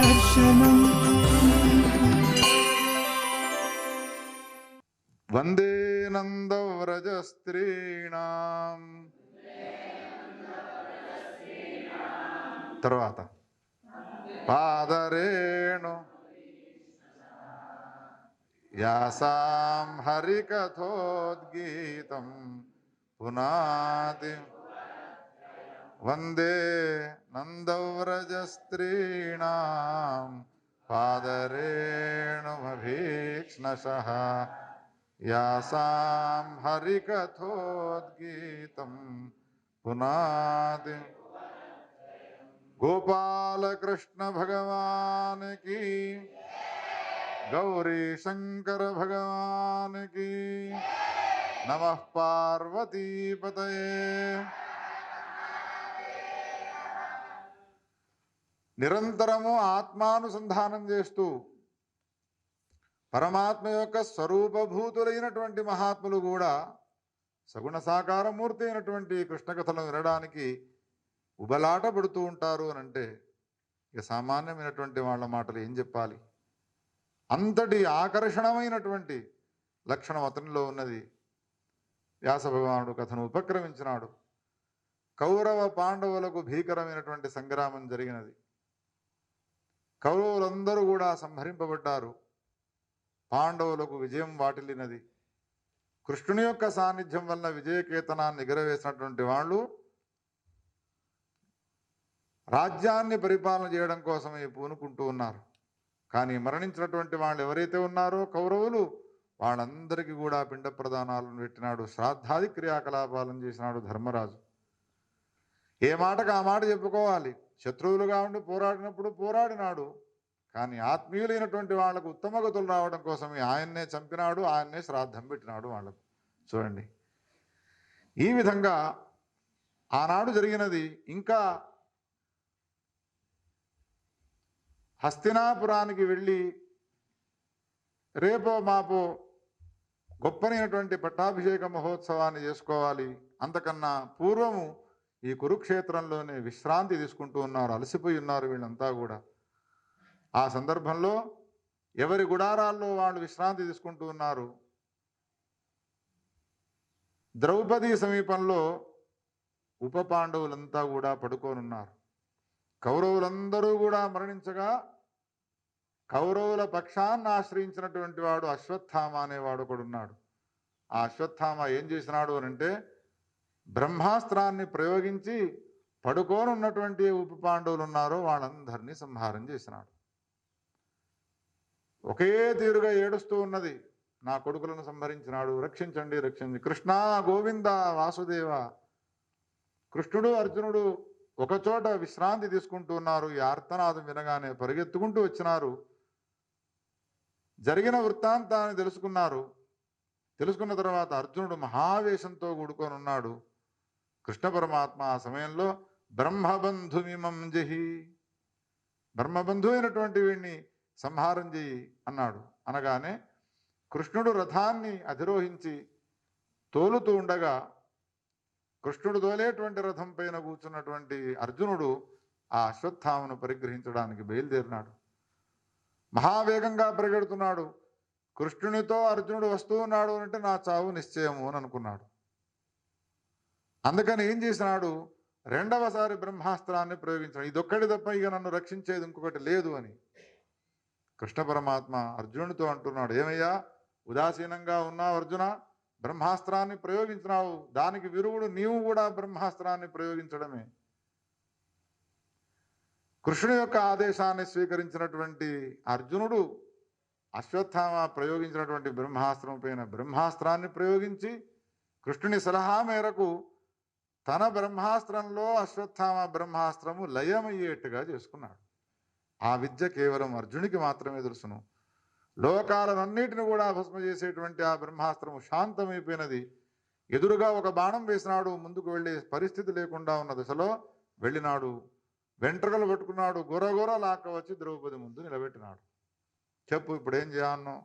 दर्शनम् वंदे नंदव्रजस्त्रीणाम् తర్వాత పాదరేణు యాసాం హరికథోద్గీతం పునాతి వందే నందవ్రజస్త్రీణాం పాదరేణుమభీక్ష్ణశః యాసాం హరికథోద్గీతం పునాతి गोपाल कृष्ण भगवान की, गौरी शंकर भगवान की, नमः पार्वती पतये। నిరంతరము ఆత్మానుసంధానం చేస్తూ పరమాత్మ యొక్క స్వరూపభూతులైనటువంటి మహాత్ములు కూడా సగుణ సాకార మూర్తి అయినటువంటి కృష్ణ కథలను వినడానికి ఉబలాట పడుతూ ఉంటారు అని అంటే ఇక సామాన్యమైనటువంటి వాళ్ళ మాటలు ఏం చెప్పాలి? అంతటి ఆకర్షణమైనటువంటి లక్షణం అతనిలో ఉన్నది. వ్యాస భగవానుడు కథను ఉపక్రమించినాడు. కౌరవ పాండవులకు భీకరమైనటువంటి సంగ్రామం జరిగినది. కౌరవులందరూ కూడా సంహరింపబడ్డారు. పాండవులకు విజయం వాటిల్లినది. కృష్ణుని యొక్క సాన్నిధ్యం వలన విజయకేతనాన్ని ఎగరవేసినటువంటి వాళ్ళు రాజ్యాన్ని పరిపాలన చేయడం కోసమే పూనుకుంటూ ఉన్నారు. కానీ మరణించినటువంటి వాళ్ళు ఎవరైతే ఉన్నారో కౌరవులు, వాళ్ళందరికీ కూడా పిండ ప్రదానాలను పెట్టినాడు. శ్రాద్ధాది క్రియాకలాపాలను చేసినాడు ధర్మరాజు. ఏ మాటకు ఆ మాట చెప్పుకోవాలి. శత్రువులుగా ఉండి పోరాడినప్పుడు పోరాడినాడు. కానీ ఆత్మీయులైనటువంటి వాళ్లకు ఉత్తమ గతులు రావడం కోసమే ఆయన్నే చంపినాడు, ఆయన్నే శ్రాద్ధం పెట్టినాడు వాళ్లకు. చూడండి, ఈ విధంగా ఆనాడు జరిగినది. ఇంకా హస్తినాపురానికి వెళ్ళి రేపో మాపో గొప్పనైనటువంటి పట్టాభిషేక మహోత్సవాన్ని చేసుకోవాలి. అంతకన్నా పూర్వము ఈ కురుక్షేత్రంలోనే విశ్రాంతి తీసుకుంటూ ఉన్నారు. అలసిపోయి ఉన్నారు వీళ్ళంతా కూడా. ఆ సందర్భంలో ఎవరి గుడారాల్లో వాళ్ళు విశ్రాంతి తీసుకుంటూ ఉన్నారు. ద్రౌపది సమీపంలో ఉప పాండవులంతా కూడా పడుకోనున్నారు. కౌరవులందరూ కూడా మరణించగా కౌరవుల పక్షాన్ని ఆశ్రయించినటువంటి వాడు అశ్వత్థామ అనేవాడు ఒకడున్నాడు. ఆ అశ్వత్థామ ఏం చేసినాడు అనంటే బ్రహ్మాస్త్రాన్ని ప్రయోగించి పడుకోనున్నటువంటి ఉప పాండవులు ఉన్నారో వాళ్ళందరినీ సంహారం చేసినాడు. ఒకే తీరుగా ఏడుస్తూ ఉన్నది. నా కొడుకులను సంహరించినాడు, రక్షించండి రక్షించండి, కృష్ణ గోవింద వాసుదేవ. కృష్ణుడు అర్జునుడు ఒకచోట విశ్రాంతి తీసుకుంటూ ఉన్నారు. ఈ ఆర్తనాదం వినగానే పరిగెత్తుకుంటూ వచ్చినారు. జరిగిన వృత్తాంతాన్ని తెలుసుకున్నారు. తెలుసుకున్న తర్వాత అర్జునుడు మహావేశంతో కూడుకొని ఉన్నాడు. కృష్ణ పరమాత్మ ఆ సమయంలో బ్రహ్మబంధుమిమం జహి, బ్రహ్మబంధు అయినటువంటి వీడిని సంహారం చేయి అన్నాడు. అనగానే కృష్ణుడు రథాన్ని అధిరోహించి తోలుతూ ఉండగా కృష్ణుడు తోలేటువంటి రథం పైన కూర్చున్నటువంటి అర్జునుడు ఆ అశ్వత్థామను పరిగ్రహించడానికి బయలుదేరినాడు. మహావేగంగా పరిగెడుతున్నాడు. కృష్ణునితో అర్జునుడు వస్తూ ఉన్నాడు అంటే నా చావు నిశ్చయము అని అనుకున్నాడు. అందుకని ఏం చేసినాడు, రెండవసారి బ్రహ్మాస్త్రాన్ని ప్రయోగించాడు. ఇదొక్కటి తప్ప ఇక నన్ను రక్షించేది ఇంకొకటి లేదు అని. కృష్ణ పరమాత్మ అర్జునుడితో అంటున్నాడు, ఏమయ్యా ఉదాసీనంగా ఉన్నావు అర్జున, బ్రహ్మాస్త్రాన్ని ప్రయోగించినావు, దానికి విరుగుడు నీవు కూడా బ్రహ్మాస్త్రాన్ని ప్రయోగించడమే. కృష్ణుని యొక్క ఆదేశాన్ని స్వీకరించినటువంటి అర్జునుడు అశ్వత్థామ ప్రయోగించినటువంటి బ్రహ్మాస్త్రం పైన బ్రహ్మాస్త్రాన్ని ప్రయోగించి కృష్ణుని సలహా మేరకు తన బ్రహ్మాస్త్రంలో అశ్వత్థామ బ్రహ్మాస్త్రము లయమయ్యేట్టుగా చేసుకున్నాడు. ఆ విద్య కేవలం అర్జునికి మాత్రమే తెలుసును. లోకాలనన్నిటిని కూడా భస్మ చేసేటువంటి ఆ బ్రహ్మాస్త్రము శాంతమైపోయినది. ఎదురుగా ఒక బాణం వేసినాడు, ముందుకు వెళ్ళే పరిస్థితి లేకుండా ఉన్న దశలో వెళ్ళినాడు. వెంట్రుకలు పట్టుకున్నాడు, గొరగొర లాక్క వచ్చి ద్రౌపది ముందు నిలబెట్టినాడు. చెప్పు ఇప్పుడు ఏం చేయాలనో?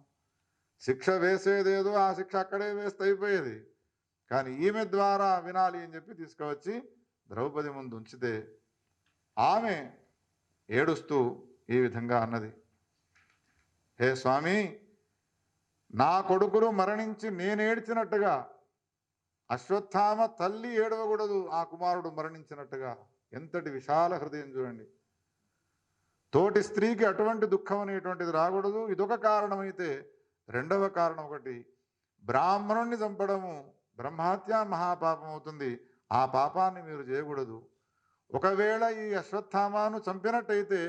శిక్ష వేసేదేదో ఆ శిక్ష అక్కడే వేస్తే అయిపోయేది. కానీ ఈమె ద్వారా వినాలి అని చెప్పి తీసుకువచ్చి ద్రౌపది ముందు ఉంచితే ఆమె ఏడుస్తూ ఈ విధంగా అన్నది, హే స్వామి, నా కొడుకులు మరణించి నేనేడ్చినట్టుగా అశ్వత్థామ తల్లి ఏడవకూడదు ఆ కుమారుడు మరణించినట్టుగా. ఎంతటి విశాల హృదయం చూడండి. తోటి స్త్రీకి అటువంటి దుఃఖం అనేటువంటిది రాకూడదు. ఇదొక కారణమైతే, రెండవ కారణం ఒకటి, బ్రాహ్మణుణ్ణి చంపడము బ్రహ్మహత్య మహాపాపం అవుతుంది. ఆ పాపాన్ని మీరు చేయకూడదు. ఒకవేళ ఈ అశ్వత్థామాను చంపినట్టయితే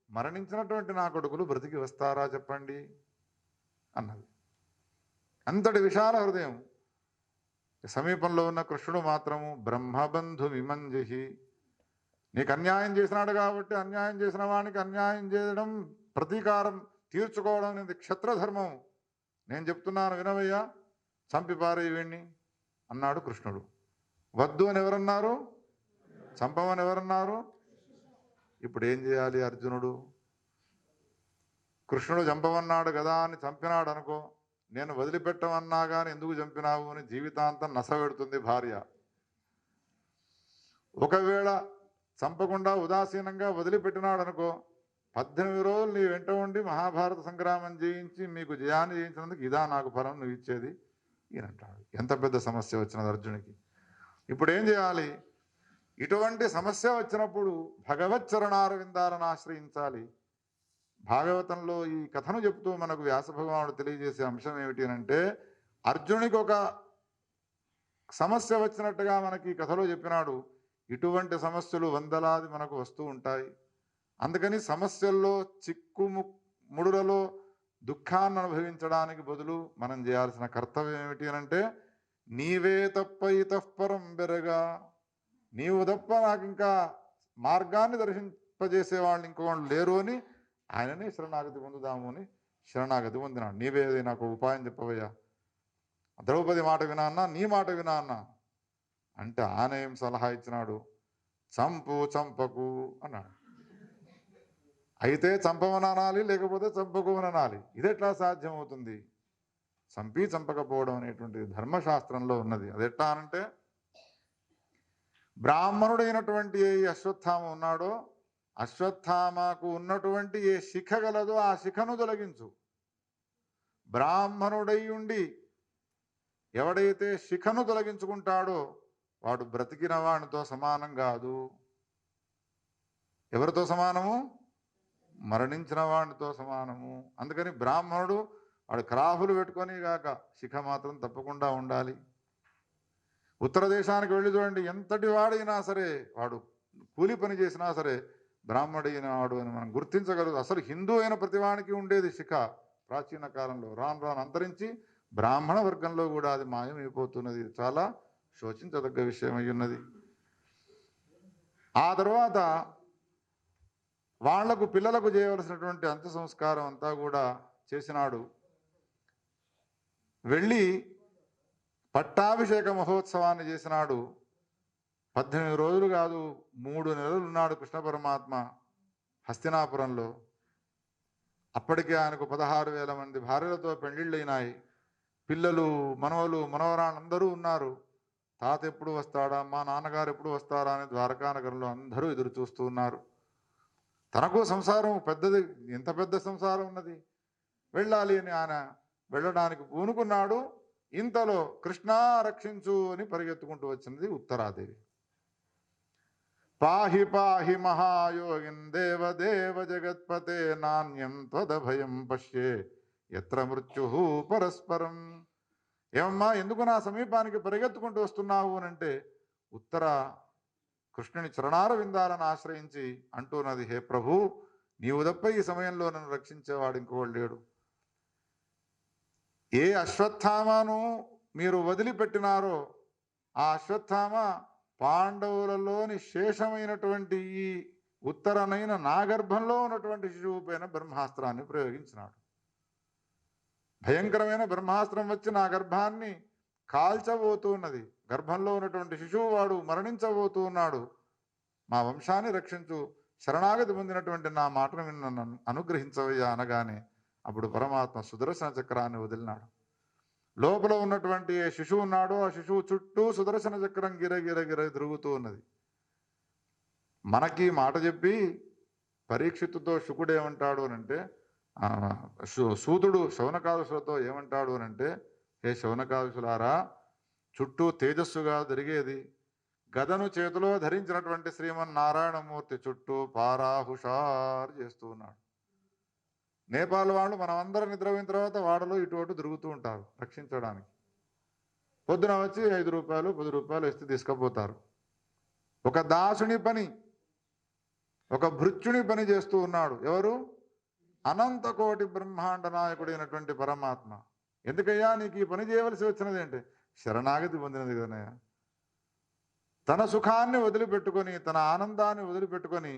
మరణించినటువంటి నా కొడుకులు బ్రతికి వస్తారా చెప్పండి అన్నది. అంతటి విశాల హృదయం. సమీపంలో ఉన్న కృష్ణుడు మాత్రము బ్రహ్మబంధు విమంజి, నీకు అన్యాయం చేసినాడు కాబట్టి అన్యాయం చేసిన వానికి అన్యాయం చేయడం, ప్రతీకారం తీర్చుకోవడం అనేది క్షత్రధర్మం. నేను చెప్తున్నాను వినవయ్యా, చంపిపారే వీణ్ణి అన్నాడు కృష్ణుడు. వద్దు అని ఎవరన్నారు? చంపమని ఎవరన్నారు? ఇప్పుడు ఏం చేయాలి అర్జునుడు? కృష్ణుడు చంపమన్నాడు కదా అని చంపినాడు అనుకో, నేను వదిలిపెట్టమన్నా కానీ ఎందుకు చంపినావు అని జీవితాంతం నసపెడుతుంది భార్య. ఒకవేళ చంపకుండా ఉదాసీనంగా వదిలిపెట్టినాడు అనుకో, 18 రోజులు నీ వెంట ఉండి మహాభారత సంగ్రామం చేయించి మీకు జయాన్ని చేయించినందుకు ఇదా నాకు ఫలం నువ్వు ఇచ్చేది ఈయనంటాడు. ఎంత పెద్ద సమస్య వచ్చినది అర్జునికి. ఇప్పుడు ఏం చేయాలి? ఇటువంటి సమస్య వచ్చినప్పుడు భగవత్ చరణారవిందాలను ఆశ్రయించాలి. భాగవతంలో ఈ కథను చెప్తూ మనకు వ్యాస భగవానుడు తెలియజేసే అంశం ఏమిటి అంటే, అర్జునునికి ఒక సమస్య వచ్చినట్టుగా మనకి ఈ కథలో చెప్పినాడు. ఇటువంటి సమస్యలు వందలాది మనకు వస్తూ ఉంటాయి. అందుకని సమస్యల్లో ముడులలో దుఃఖాన్ని అనుభవించడానికి బదులు మనం చేయాల్సిన కర్తవ్యం ఏమిటి అంటే, నీవే తప్ప ఇతఃపరం బెరగా, నీవు తప్ప నాకు ఇంకా మార్గాన్ని దర్శింపజేసే వాళ్ళు ఇంకోళ్ళు లేరు అని ఆయననే శరణాగతి పొందుదాము అని శరణాగతి పొందినాడు. నీవే నాకు ఉపాయం చెప్పవయ్యా, ద్రౌపది మాట వినా అన్నా, నీ మాట వినా అన్నా అంటే ఆయన ఏం సలహా ఇచ్చినాడు? చంపకు అన్నాడు. అయితే చంపమని అనాలి, లేకపోతే చంపకుమని అనాలి. ఇదెట్లా సాధ్యమవుతుంది? చంపకపోవడం అనేటువంటి ధర్మశాస్త్రంలో ఉన్నది. అదెట్లా అంటే, బ్రాహ్మణుడైనటువంటి ఏ అశ్వత్థామ ఉన్నాడో, అశ్వత్థామకు ఉన్నటువంటి ఏ శిఖ గలదో ఆ శిఖను తొలగించు. బ్రాహ్మణుడై ఉండి ఎవడైతే శిఖను తొలగించుకుంటాడో వాడు బ్రతికిన వాడితో సమానం కాదు. ఎవరితో సమానము? మరణించిన వాడితో సమానము. అందుకని బ్రాహ్మణుడు వాడు క్రాఫులు పెట్టుకొని గాక శిఖ మాత్రం తప్పకుండా ఉండాలి. ఉత్తర దేశానికి వెళ్ళి చూడండి, ఎంతటి వాడైనా సరే, వాడు కూలి పని చేసినా సరే బ్రాహ్మడైన వాడు అని మనం గుర్తించగలదు. అసలు హిందూ అయిన ప్రతివానికి ఉండేది శిఖ. ప్రాచీన కాలంలో రాను రాను అంతరించి బ్రాహ్మణ వర్గంలో కూడా అది మాయమైపోతున్నది. చాలా శోచించదగ్గ విషయం అయి ఉన్నది. ఆ తర్వాత వాళ్లకు పిల్లలకు చేయవలసినటువంటి అంత్య సంస్కారం అంతా కూడా చేసినాడు. వెళ్ళి పట్టాభిషేక మహోత్సవాన్ని చేసినాడు. 18 రోజులు కాదు, 3 నెలలు ఉన్నాడు కృష్ణ పరమాత్మ హస్తినాపురంలో. అప్పటికే ఆయనకు 16,000 మంది భార్యలతో పెళ్లిళ్ళైనాయి. పిల్లలు, మనవలు, మనవరాళ్ళందరూ ఉన్నారు. తాత ఎప్పుడు వస్తాడా, మా నాన్నగారు ఎప్పుడు వస్తారా అని ద్వారకానగరంలో అందరూ ఎదురు చూస్తూ ఉన్నారు. తనకు సంసారం పెద్దది, ఎంత పెద్ద సంసారం ఉన్నది, వెళ్ళాలి అని ఆయన వెళ్ళడానికి పూనుకున్నాడు. ఇంతలో కృష్ణా రక్షించు అని పరిగెత్తుకుంటూ వచ్చినది ఉత్తరాదేవి. పాహి పాహి మహాయోగిన్ దేవదేవ జగత్పతే నాణ్యం త్వదభయం పశ్యే ఎత్ర మృత్యు పరస్పరం. ఏమమ్మా, ఎందుకు నా సమీపానికి పరిగెత్తుకుంటూ వస్తున్నావు అని అంటే, ఉత్తర కృష్ణుని చరణార విందాలను ఆశ్రయించి అంటున్నది, హే ప్రభు, నీవు తప్ప ఈ సమయంలో నన్ను రక్షించేవాడు ఇంకోడు లేడు. ఏ అశ్వత్థామను మీరు వదిలిపెట్టినారో ఆ అశ్వత్థామ పాండవులలోని శేషమైనటువంటి ఈ ఉత్తరనైన నా గర్భంలో ఉన్నటువంటి శిశువు పైన బ్రహ్మాస్త్రాన్ని ప్రయోగించినాడు. భయంకరమైన బ్రహ్మాస్త్రం వచ్చి నా గర్భాన్ని కాల్చబోతూ ఉన్నది. గర్భంలో ఉన్నటువంటి శిశువు వాడు మరణించబోతూ ఉన్నాడు. మా వంశాన్ని రక్షించు, శరణాగతి పొందినటువంటి నా మాటను విన్న అనుగ్రహించవయ్యా అనగానే అప్పుడు పరమాత్మ సుదర్శన చక్రాన్ని వదిలినాడు. లోపల ఉన్నటువంటి ఏ శిశువు ఉన్నాడో ఆ శిశువు చుట్టూ సుదర్శన చక్రం గిరగిర తిరుగుతూ ఉన్నది. మనకి మాట చెప్పి పరీక్షిత్తుతో శుకుడు ఏమంటాడు అని అంటే, సూతుడు శౌనకాదులతో ఏమంటాడు అని అంటే, హే శౌనకాదులారా, చుట్టూ తేజస్సుగా జరిగేది గదను చేతిలో ధరించినటువంటి శ్రీమన్నారాయణమూర్తి చుట్టూ పారాహుషారు చేస్తూ ఉన్నాడు. నేపాల్ వాళ్ళు మనమందరం నిద్రపోయిన తర్వాత వాడలో ఇటు అటు తిరుగుతూ ఉంటారు రక్షించడానికి. పొద్దున వచ్చి 5 రూపాయలు 10 రూపాయలు ఇస్తే తీసుకుపోతారు. ఒక దాసుని పని, ఒక భృత్యుని పని చేస్తూ ఉన్నాడు. ఎవరు? అనంత కోటి బ్రహ్మాండ నాయకుడైనటువంటి పరమాత్మ. ఎందుకయ్యా నీకు ఈ పని చేయవలసి వచ్చినది అంటే, శరణాగతి పొందినది కదనయ్యా. తన సుఖాన్ని వదిలిపెట్టుకొని, తన ఆనందాన్ని వదిలిపెట్టుకొని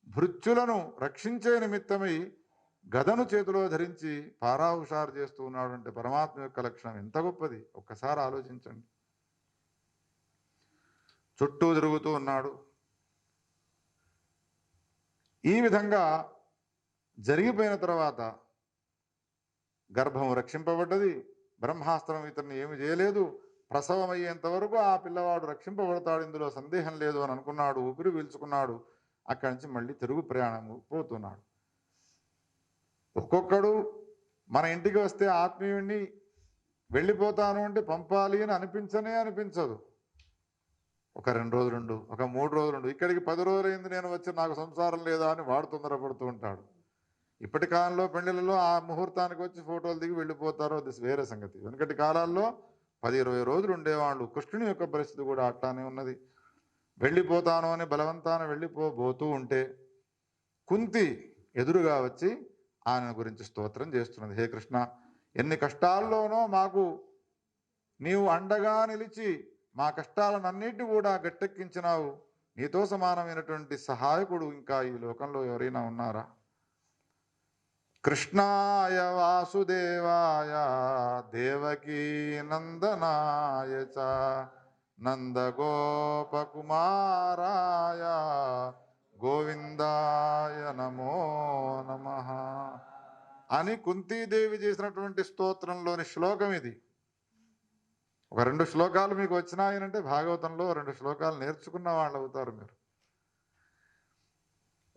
భృత్యులను రక్షించే నిమిత్తమై గదను చేతిలో ధరించి పారాహుషారు చేస్తూ ఉన్నాడు అంటే పరమాత్మ యొక్క లక్షణం ఎంత గొప్పది ఒక్కసారి ఆలోచించండి. చుట్టూ తిరుగుతూ ఉన్నాడు. ఈ విధంగా జరిగిపోయిన తర్వాత గర్భం రక్షింపబడ్డది. బ్రహ్మాస్త్రం ఇతన్ని ఏమి చేయలేదు. ప్రసవం అయ్యేంత వరకు ఆ పిల్లవాడు రక్షింపబడతాడు, ఇందులో సందేహం లేదు అని అనుకున్నాడు. ఊపిరి పీల్చుకున్నాడు. అక్కడి నుంచి మళ్ళీ తిరుగు ప్రయాణం పోతున్నాడు. ఒక్కొక్కడు మన ఇంటికి వస్తే ఆత్మీయుణ్ణి వెళ్ళిపోతాను అంటే పంపాలి అని అనిపించదు. ఒక 2 రోజులుండు, ఒక 3 రోజులుండు, ఇక్కడికి 10 రోజులైంది నేను వచ్చి నాకు సంసారం లేదా అని వాడు తొందరపడుతూ ఉంటాడు. ఇప్పటి కాలంలో పెళ్లిళ్ళలో ఆ ముహూర్తానికి వచ్చి ఫోటోలు దిగి వెళ్ళిపోతారో అది వేరే సంగతి. వెనకటి కాలాల్లో 10-20 రోజులు ఉండేవాళ్ళు. కృష్ణుని యొక్క పరిస్థితి కూడా అట్లానే ఉన్నది. వెళ్ళిపోతాను అని బలవంతాన వెళ్ళిపోతూ ఉంటే కుంతి ఎదురుగా వచ్చి ఆయన గురించి స్తోత్రం చేస్తున్నది. హే కృష్ణ, ఎన్ని కష్టాల్లోనో మాకు నీవు అండగా నిలిచి మా కష్టాలన్నిటి కూడా గట్టెక్కించినావు. నీతో సమానమైనటువంటి సహాయకుడు ఇంకా ఈ లోకంలో ఎవరైనా ఉన్నారా? కృష్ణాయ వాసుదేవాయ దేవకీ నందనాయ చ నందగోపకుమారాయ గోవిందాయ నమో నమః అని కుంతీదేవి చేసినటువంటి స్తోత్రంలోని శ్లోకం ఇది. ఒక 2 శ్లోకాలు మీకు వచ్చినాయనంటే భాగవతంలో 2 శ్లోకాలు నేర్చుకున్న వాళ్ళు అవుతారు మీరు.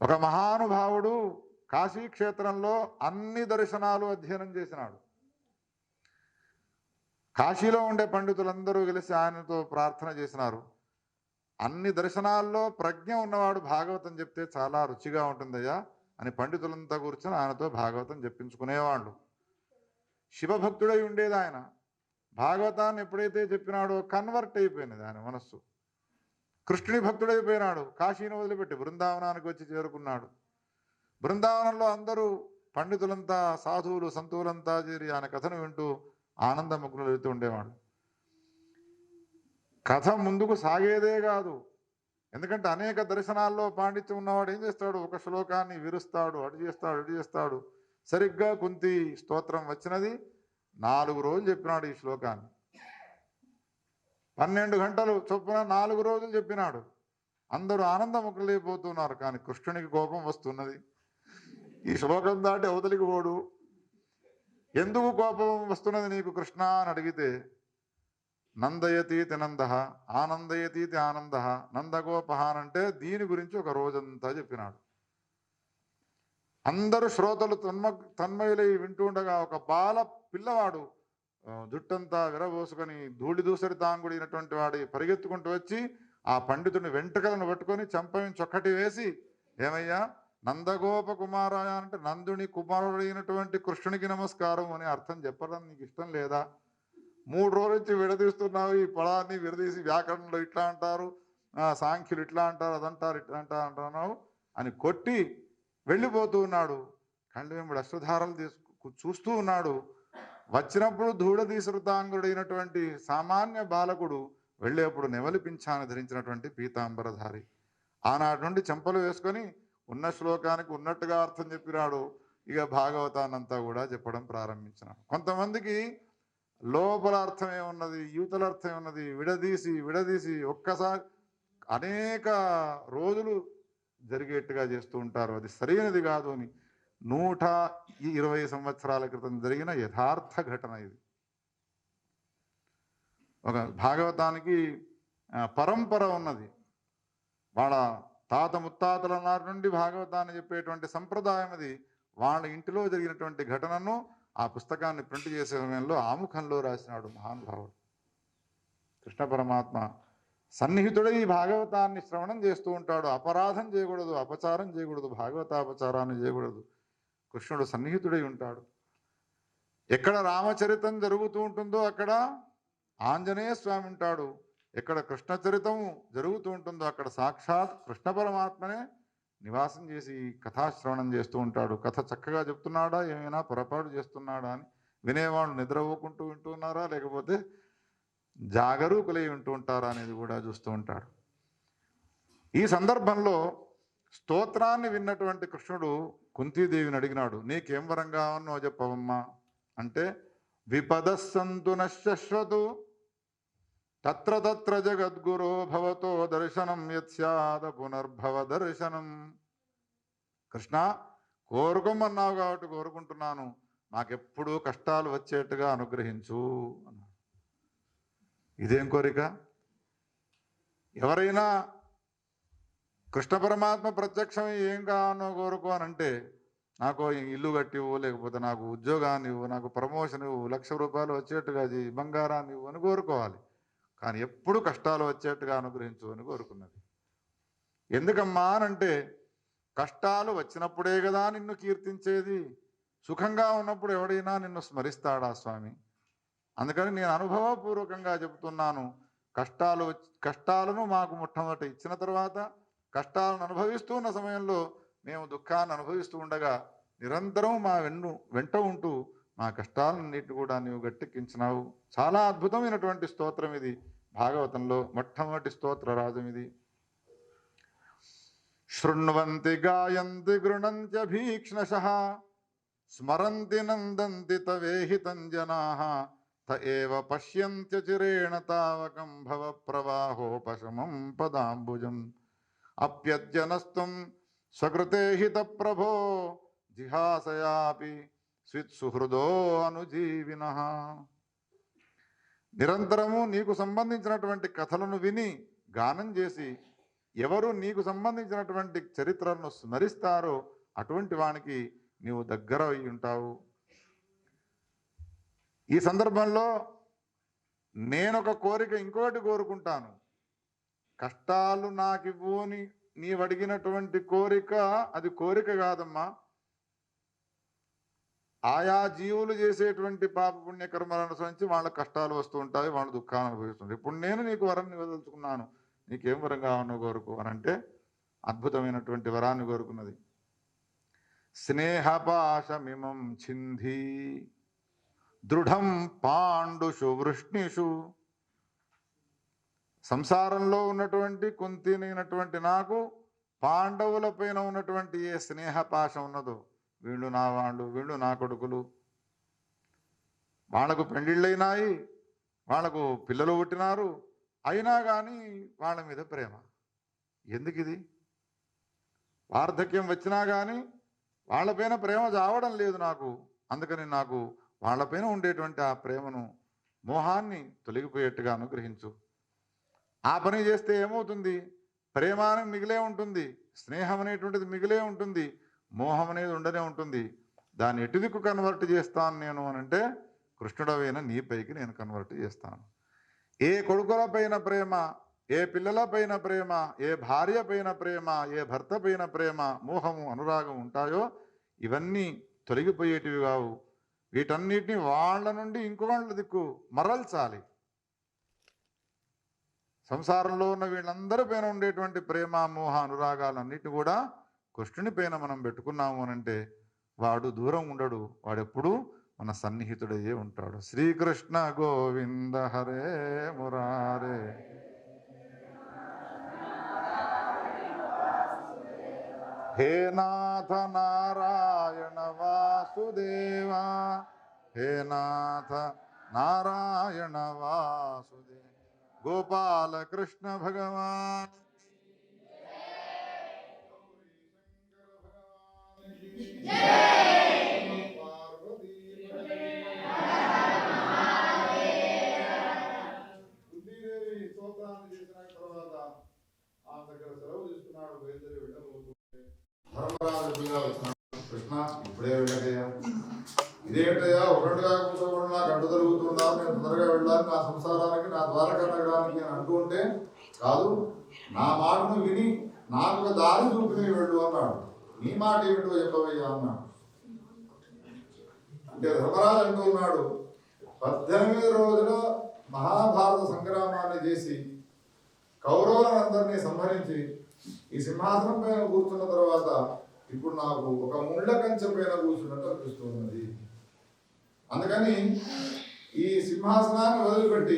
ఒక మహానుభావుడు కాశీక్షేత్రంలో అన్ని దర్శనాలు అధ్యయనం చేసినాడు. కాశీలో ఉండే పండితులందరూ కలిసి ఆయనతో ప్రార్థన చేసినారు. అన్ని దర్శనాల్లో ప్రజ్ఞ ఉన్నవాడు భాగవతం చెప్తే చాలా రుచిగా ఉంటుందయ్యా అని పండితులంతా కూర్చొని ఆయనతో భాగవతం చెప్పించుకునేవాళ్ళు. శివభక్తుడై ఉండేది ఆయన. భాగవతాన్ని ఎప్పుడైతే చెప్పినాడో కన్వర్ట్ అయిపోయినది ఆయన మనస్సు. కృష్ణుని భక్తుడైపోయినాడు. కాశీని వదిలిపెట్టి బృందావనానికి వచ్చి చేరుకున్నాడు. బృందావనంలో అందరూ పండితులంతా, సాధువులు, సంతువులంతా చేరి ఆయన కథను వింటూ ఆనందముగ్నులు అవుతూ ఉండేవాడు. కథ ముందుకు సాగేదే కాదు. ఎందుకంటే అనేక దర్శనాల్లో పాండిత్యం ఉన్నవాడు ఏం చేస్తాడు? ఒక శ్లోకాన్ని విరుస్తాడు, అటు చేస్తాడు. సరిగ్గా కుంతి స్తోత్రం వచ్చినది. 4 రోజులు చెప్పినాడు ఈ శ్లోకాన్ని. 12 గంటలు చొప్పున 4 రోజులు చెప్పినాడు. అందరూ ఆనందముగ్నులైపోతున్నారు. కానీ కృష్ణునికి కోపం వస్తున్నది. ఈ శ్లోకం దాటి అవతలికి పోడు. ఎందుకు కోపం వస్తున్నది నీకు కృష్ణ అని అడిగితే, నందయతీతి నంద, ఆనందయతీతి ఆనంద, నందగోపహ అంటే దీని గురించి ఒక రోజంతా చెప్పినాడు. అందరూ శ్రోతలు తన్మయులై వింటూ ఉండగా ఒక బాల పిల్లవాడు జుట్టంతా విరబోసుకొని ధూళి దూసరి తాంగుడినటువంటి వాడి పరిగెత్తుకుంటూ వచ్చి ఆ పండితుడిని వెంట్రుకలను పట్టుకొని చంపమించి ఒక్కటి వేసి, ఏమయ్యా నందగోప కుమారాయ అంటే నందుని కుమారుడైనటువంటి కృష్ణునికి నమస్కారం అని అర్థం చెప్పడం నీకు ఇష్టం లేదా? 3 రోజుల నుంచి విడదీస్తున్నావు ఈ పదాన్ని. విడదీసి వ్యాకరణంలో ఇట్లా అంటారు, సాంఖ్యులు ఇట్లా అంటారు, అదంటారు, ఇట్లా అంటున్నావు అని కొట్టి వెళ్ళిపోతూ ఉన్నాడు. కళ్ళు వెంబడి అశ్రుధారాలు చూస్తూ ఉన్నాడు. వచ్చినప్పుడు ధూళదీసృతాంగుడైనటువంటి సామాన్య బాలకుడు, వెళ్ళేప్పుడు నెమలి పింఛాన్ని ధరించినటువంటి పీతాంబరధారి. ఆనాటి నుండి చెంపలు వేసుకొని ఉన్న శ్లోకానికి ఉన్నట్టుగా అర్థం చెప్పినాడు. ఇక భాగవతాన్నంతా కూడా చెప్పడం ప్రారంభించినాడు. కొంతమందికి లోపల అర్థమే ఉన్నది, యువతల అర్థమే ఉన్నది. విడదీసి ఒక్కసారి అనేక రోజులు జరిగేట్టుగా చేస్తూ ఉంటారు. అది సరైనది కాదు అని 120 సంవత్సరాల క్రితం జరిగిన యథార్థ ఘటన ఇది. ఒక భాగవతానికి పరంపర ఉన్నది. వాళ్ళ తాత ముత్తాతల నాటి నుండి భాగవతాన్ని చెప్పేటువంటి సంప్రదాయం అది. వాళ్ళ ఇంటిలో జరిగినటువంటి ఘటనను ఆ పుస్తకాన్ని ప్రింట్ చేసే సమయంలో ఆముఖంలో రాసినాడు మహానుభావుడు. కృష్ణ పరమాత్మ సన్నిహితుడై ఈ భాగవతాన్ని శ్రవణం చేస్తూ ఉంటాడు. అపరాధం చేయకూడదు, అపచారం చేయకూడదు, భాగవతాపచారాన్ని చేయకూడదు. కృష్ణుడు సన్నిహితుడై ఉంటాడు. ఎక్కడ రామచరితం జరుగుతూ ఉంటుందో అక్కడ ఆంజనేయ స్వామి ఉంటాడు. ఎక్కడ కృష్ణ చరితము జరుగుతూ ఉంటుందో అక్కడ సాక్షాత్ కృష్ణ పరమాత్మనే నివాసం చేసి కథాశ్రవణం చేస్తూ ఉంటాడు. కథ చక్కగా చెప్తున్నాడా, ఏమైనా పొరపాటు చేస్తున్నాడా అని వినేవాళ్ళు నిద్రపోకుంటూ వింటున్నారా, లేకపోతే జాగరూకులై వింటూ ఉంటారా అనేది కూడా చూస్తూ ఉంటాడు. ఈ సందర్భంలో స్తోత్రాన్ని విన్నటువంటి కృష్ణుడు కుంతీదేవిని అడిగినాడు, నీకేం వరం కావన్నో చెప్పవమ్మా అంటే, విపదస్సంతు నశ్యశ్వతు తత్ర తత్ర జగద్గురో భవతో దర్శనం యత్స్యాద పునర్భవ దర్శనం. కృష్ణ, కోరుకోమన్నావు కాబట్టి కోరుకుంటున్నాను, మాకెప్పుడూ కష్టాలు వచ్చేట్టుగా అనుగ్రహించు అన్నాడు. ఇదేం కోరిక? ఎవరైనా కృష్ణ పరమాత్మ ప్రత్యక్షం ఏం కావాలో కోరుకో అని అంటే, నాకు ఇల్లు కట్టివు, లేకపోతే నాకు ఉద్యోగాన్ని ఇవ్వు, నాకు ప్రమోషన్ ఇవ్వు, 1,00,000 రూపాయలు వచ్చేట్టుగా బంగారాన్ని ఇవ్వు అని కోరుకోవాలి. కానీ ఎప్పుడు కష్టాలు వచ్చేట్టుగా అనుగ్రహించు అని కోరుకున్నది. ఎందుకమ్మా అనంటే, కష్టాలు వచ్చినప్పుడే కదా నిన్ను కీర్తించేది. సుఖంగా ఉన్నప్పుడు ఎవడైనా నిన్ను స్మరిస్తాడా స్వామి? అందుకని నేను అనుభవపూర్వకంగా చెబుతున్నాను, కష్టాలను మాకు మొట్టమొదటి ఇచ్చిన తర్వాత కష్టాలను అనుభవిస్తూ ఉన్న సమయంలో మేము దుఃఖాన్ని అనుభవిస్తూ ఉండగా నిరంతరం మా వెంట ఉంటూ మా కష్టాలన్నిటి కూడా నీవు గట్టెక్కించినావు. చాలా అద్భుతమైనటువంటి స్తోత్రం ఇది. భాగవతంలో మొట్టమొదటి స్తోత్ర రాజం ఇది. శృణ్వంతి గాయంతి గృణంత్యభీక్ష్ణశః స్మరంతి నందంతి తవేహితం జనాః త ఏవ పశ్యంత్యచిరేణ తావకం భవ ప్రవాహోపశమం పదాంబుజం అప్యజ్జనస్తం స్వకృతే హిత ప్రభో జిహాసయాపి స్విత్సుహృదో అనుజీవినః. నిరంతరము నీకు సంబంధించినటువంటి కథలను విని గానం చేసి ఎవరు నీకు సంబంధించినటువంటి చరిత్రలను స్మరిస్తారో అటువంటి వానికి నీవు దగ్గర అయి ఉంటావు. ఈ సందర్భంలో నేనొక కోరిక ఇంకోటి కోరుకుంటాను. కష్టాలు నాకివ్వని నీవు అడిగినటువంటి కోరిక అది కోరిక కాదమ్మా. ఆయా జీవులు చేసేటువంటి పాప పుణ్యకర్మలను అనుసరించి వాళ్ళ కష్టాలు వస్తూ ఉంటాయి, వాళ్ళు దుఃఖాన్ని అనుభవిస్తుంటారు. ఇప్పుడు నేను నీకు వరాన్ని వదలుచుకున్నాను, నీకేం వరం కావాలో కోరుకో అని అంటే అద్భుతమైనటువంటి వరాన్ని కోరుకున్నది. స్నేహపాశమిమం ఛింధి దృఢం పాండుషు వృష్ణిషు. సంసారంలో ఉన్నటువంటి కుంతినైనటువంటి నాకు పాండవుల పైన ఉన్నటువంటి ఏ స్నేహపాశం ఉన్నదో, వీళ్ళు నా వాళ్ళు, వీళ్ళు నా కొడుకులు, వాళ్లకు పెండిళ్ళైనాయి, వాళ్లకు పిల్లలు పుట్టినారు, అయినా కానీ వాళ్ళ మీద ప్రేమ ఎందుకు? ఇది వార్ధక్యం వచ్చినా కానీ వాళ్ళపైన ప్రేమ చావడం లేదు నాకు. అందుకని నాకు వాళ్ళపైన ఉండేటువంటి ఆ ప్రేమను, మోహాన్ని తొలగిపోయేట్టుగా అనుగ్రహించు. ఆ పని చేస్తే ఏమవుతుంది? ప్రేమ అనేది మిగిలే ఉంటుంది, స్నేహం అనేటువంటిది మిగిలే ఉంటుంది, మోహం అనేది ఉండనే ఉంటుంది. దాన్ని ఎటు దిక్కు కన్వర్ట్ చేస్తాను నేను అని అంటే, కృష్ణుడవైన నీపైకి నేను కన్వర్ట్ చేస్తాను. ఏ కొడుకుల పైన ప్రేమ, ఏ పిల్లల పైన ప్రేమ, ఏ భార్య పైన ప్రేమ, ఏ భర్త పైన ప్రేమ, మోహము, అనురాగం ఉంటాయో ఇవన్నీ తొలగిపోయేటివి కావు. వీటన్నిటిని వాళ్ళ నుండి ఇంకొకళ్ళ దిక్కు మరల్చాలి. సంసారంలో ఉన్న వీళ్ళందరి పైన ఉండేటువంటి ప్రేమ, మోహ, అనురాగాలన్నిటిని కూడా కృష్ణుని పైన మనం పెట్టుకున్నాము అనంటే వాడు దూరం ఉండడు, వాడెప్పుడు మన సన్నిహితుడయ్యే ఉంటాడు. శ్రీకృష్ణ గోవింద హరే మురారే. హే నాథ నారాయణ వాసుదేవా, హే నాథ నారాయణ వాసుదేవ. గోపాల కృష్ణ భగవాన్ స్తోత్రాన్ని చేసిన తర్వాత ఆ దగ్గర సెలవు తీసుకున్నాడు. కృష్ణ ఇప్పుడే వెళ్ళకయ్యా, ఇదేమిటయ్యా ఒకటిగా కూర్చోకుండా నాకు అడ్డు జరుగుతుందా, నేను తొందరగా వెళ్ళాలి నా సంసారానికి నా ద్వారకా నగరానికి నేను అంటూ ఉంటే కాదు, నా మాటను విని నాకు ఒక దారి చూపి వెళ్ళు అన్నాడు. నీ మాట ఏమిటో చెప్పవయ్యా అన్నాడు. అంటే ధర్మరాజు అంటూ ఉన్నాడు, 18 రోజుల మహాభారత సంగ్రామాన్ని చేసి కౌరవులందరినీ సంహరించి ఈ సింహాసనం పైన కూర్చున్న తర్వాత ఇప్పుడు నాకు ఒక ముళ్ళ కంచె పైన కూర్చున్నట్టు అనిపిస్తున్నది. అందుకని ఈ సింహాసనాన్ని వదిలిపెట్టి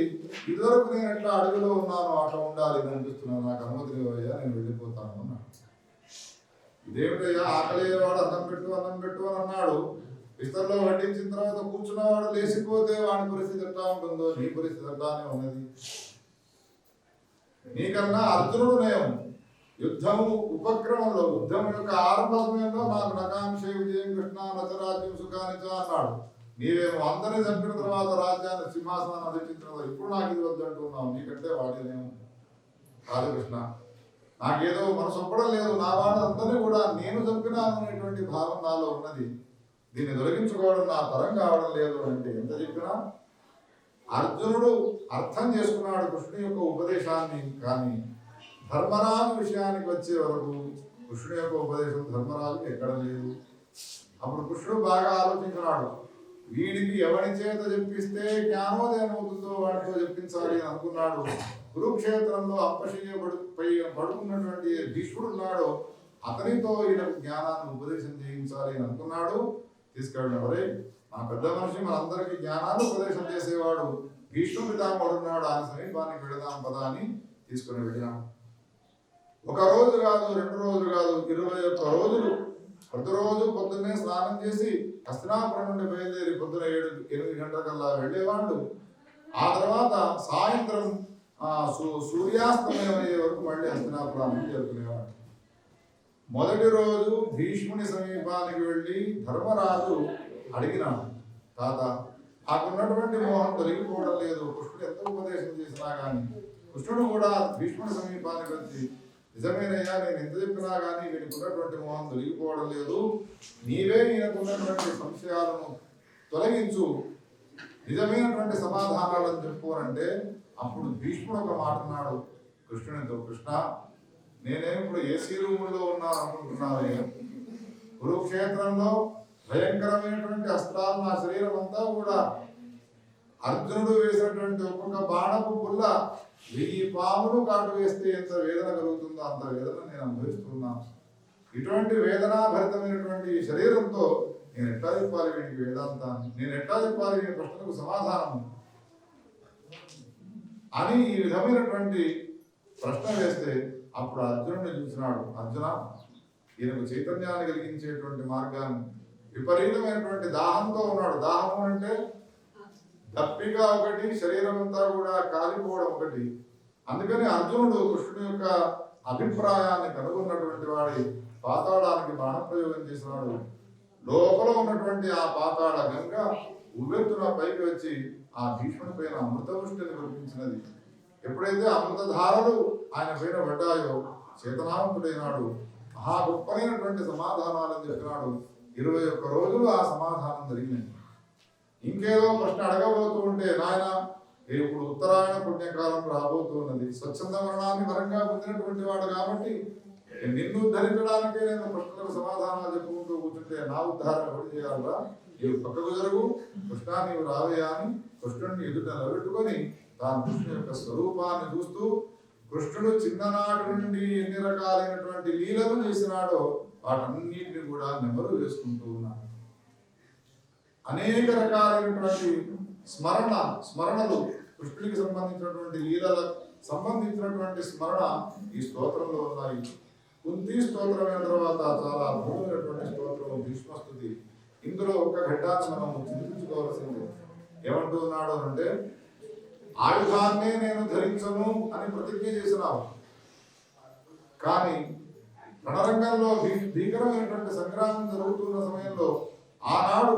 ఇదివరకు నేను ఎట్లా అడుగులో ఉన్నానో అట్లా ఉండాలి అనిపిస్తున్నాను, నాకు అనుమతి లేవయ్యా, నేను వెళ్ళిపోతాను అన్నాడు. ఇదేమిటయ్యా ఆకలేవాడు అన్నం పెట్టు అని అన్నాడు. విస్తరలో వడ్డించిన తర్వాత కూర్చున్నవాడు లేచిపోతే వాడి పరిస్థితి ఎట్లా ఉంటుందో నీ పరిస్థితి ఎట్లానే ఉన్నది. నీకన్నా అర్జునుడు నేను యుద్ధము ఉపక్రమంలో యుద్ధం యొక్క ఆరంభ సమయంలో నాకు నకాంక్ష విజయం కృష్ణ నచరాజ్యం సుఖానిచ అన్నాడు. నీవేమో అందరినీ చంపిన తర్వాత రాజ్యాన్ని సింహాసనాన్ని అధిష్ఠించిన తర్వాత ఇప్పుడు నాకు ఇది వద్దు అంటున్నావు, నీకంటే వాడేనేమో కాదు కృష్ణ, నాకేదో మనసు ఒప్పడం లేదు, నా వాళ్ళందరినీ కూడా నేను చంపినాను అనేటువంటి భావం నాలో ఉన్నది, దీన్ని తొలగించుకోవడం నా తరం కావడం లేదు అంటే ఎంత చెప్పినా అర్జునుడు అర్థం చేసుకున్నాడు కృష్ణుని యొక్క ఉపదేశాన్ని. కానీ ధర్మరాజు విషయానికి వచ్చే వరకు కృష్ణుని యొక్క ఉపదేశం ధర్మరాజుకి ఎక్కడ లేదు. అప్పుడు కృష్ణుడు బాగా ఆలోచించినాడు, వీడికి ఎవరి చేత చెప్పిస్తే జ్ఞానోదయం అవుతుందో వాడితో చెప్పించాలి అని అనుకున్నాడు. కురుక్షేత్రంలో పడుకున్నటువంటి భీష్ముడు ఉన్నాడు, అతనితో ఈయనకు జ్ఞానాన్ని ఉపదేశం చేయించాలి అని అనుకున్నాడు. తీసుకెళ్ళిన వరే మా పెద్ద మనిషి మనందరికీ జ్ఞానాన్ని ఉపదేశం చేసేవాడు భీష్ముడు పితామహుడు ఉన్నాడు, ఆయన సమీపానికి వెళదాం పదా అని తీసుకుని వెళ్ళినాం. ఒక రోజు కాదు, 2 రోజులు కాదు, 21 రోజులు ప్రతిరోజు పొద్దున్నే స్నానం చేసి హస్తినాపురం నుండి బయలుదేరి పొద్దున 7-8 గంటలకల్లా వెళ్ళేవాడు. ఆ తర్వాత సాయంత్రం సూర్యాస్తమయం అయ్యే వరకు మళ్ళీ హస్తినాపురానికి చేరుకునేవాడు. మొదటి రోజు భీష్ముని సమీపానికి వెళ్ళి ధర్మరాజు అడిగినాడు, తాత నాకున్నటువంటి మోహం తొలగిపోవడం లేదు, కృష్ణుడు ఎంత ఉపదేశం చేసినా కానీ. కృష్ణుడు కూడా భీష్ముని సమీపానికి వచ్చి, నిజమేనయ్యా, నేను ఎంత చెప్పినా కానీ వీడికి ఉన్నటువంటి మోహం తొలగిపోవడం లేదు, నీవే ఈయనకున్నటువంటి సంశయాలను తొలగించు, నిజమైనటువంటి సమాధానాలను చెప్పుకోనంటే అప్పుడు భీష్ముడు ఒక మాట అన్నాడు కృష్ణునితో, కృష్ణ నేనేం ఇప్పుడు ఏసీ రూముల్లో ఉన్నాను అనుకుంటున్నాను, కురుక్షేత్రంలో భయంకరమైనటువంటి అస్త్రాలు నా శరీరం అంతా కూడా అర్జునుడు వేసినటువంటి ఒక్కొక్క బాణపు పుల్ల 1000 పాములు కాటు వేస్తే ఎంత వేదన కలుగుతుందో అంత వేదన నేను అనుభవిస్తున్నాను. ఇటువంటి వేదనాభరితమైనటువంటి శరీరంతో నేను ఎట్లా చెప్పాలి వీడికి వేదాంతాన్ని, నేను ఎట్లా చెప్పాలి ఈ ప్రశ్నకు సమాధానం అని ఈ విధమైనటువంటి ప్రశ్న వేస్తే అప్పుడు అర్జునుడిని చూసినాడు. అర్జున, ఈయనకు చైతన్యాన్ని కలిగించేటువంటి మార్గాన్ని, విపరీతమైనటువంటి దాహంతో ఉన్నాడు. దాహం అంటే దప్పిగా ఒకటి, శరీరం అంతా కూడా కాలిపోవడం ఒకటి. అందుకని అర్జునుడు కృష్ణుని యొక్క అభిప్రాయాన్ని కనుగొన్నటువంటి వాడి పాతాళానికి బాణప్రయోగం చేసినాడు. లోపల ఉన్నటువంటి ఆ పాతాళ గంగ ఉవ్వెత్తున పైకి వచ్చి ఆ భీష్ముని పైన అమృతవృష్టిని కురిపించినది. ఎప్పుడైతే అమృతధారలు ఆయన పైన పడ్డాయో చేతనావంతుడైనాడు. మహా గొప్పనైనటువంటి సమాధానాలను చెప్పినాడు. 21 రోజులు ఆ సమాధానం జరిగినది. ఇంకేదో ప్రశ్న అడగబోతూ ఉంటే, నాయన ఇప్పుడు ఉత్తరాయణ పుణ్యకాలం రాబోతున్నది, స్వచ్ఛంద మరణాన్ని వరంగా పొందినటువంటి వాడు కాబట్టి నిన్ను ఉద్ధరించడానికే నేను ప్రశ్నలకు సమాధానాలు చెప్పుకుంటూ కూర్చుంటే నా ఉద్ధారం ఎవరు చేయాలరా, నీవు పక్కకు జరుగు, కృష్ణ నీవు రావయ్యా అని కృష్ణుడిని ఎదుట నిలబెట్టుకొని తాను కృష్ణుని యొక్క స్వరూపాన్ని చూస్తూ, కృష్ణుడు చిన్ననాటి నుండి ఎన్ని రకాలైనటువంటి లీలలు చేసినాడో వాటన్నిటిని కూడా నెమరు వేసుకుంటూ ఉన్నాడు. అనేక రకాలైనటువంటి స్మరణలు కృష్ణుడికి సంబంధించినటువంటి లీలలకు సంబంధించినటువంటి స్మరణ ఈ స్తోత్రంలో ఉన్నాయి. కుంతి స్తోత్రం అయిన తర్వాత చాలా అద్భుతమైనటువంటి స్తోత్రం భీష్మస్తుతి. ఇందులో ఒక్క ఘట్టాన్ని మనం చింతించుకోవాల్సింది. ఏమంటూ ఉన్నాడు అంటే, ఆయుధాన్నే నేను ధరించను అని ప్రతిజ్ఞ చేసినావు, కానీ రణరంగంలో భీకరమైనటువంటి సంగ్రామం జరుగుతున్న సమయంలో ఆనాడు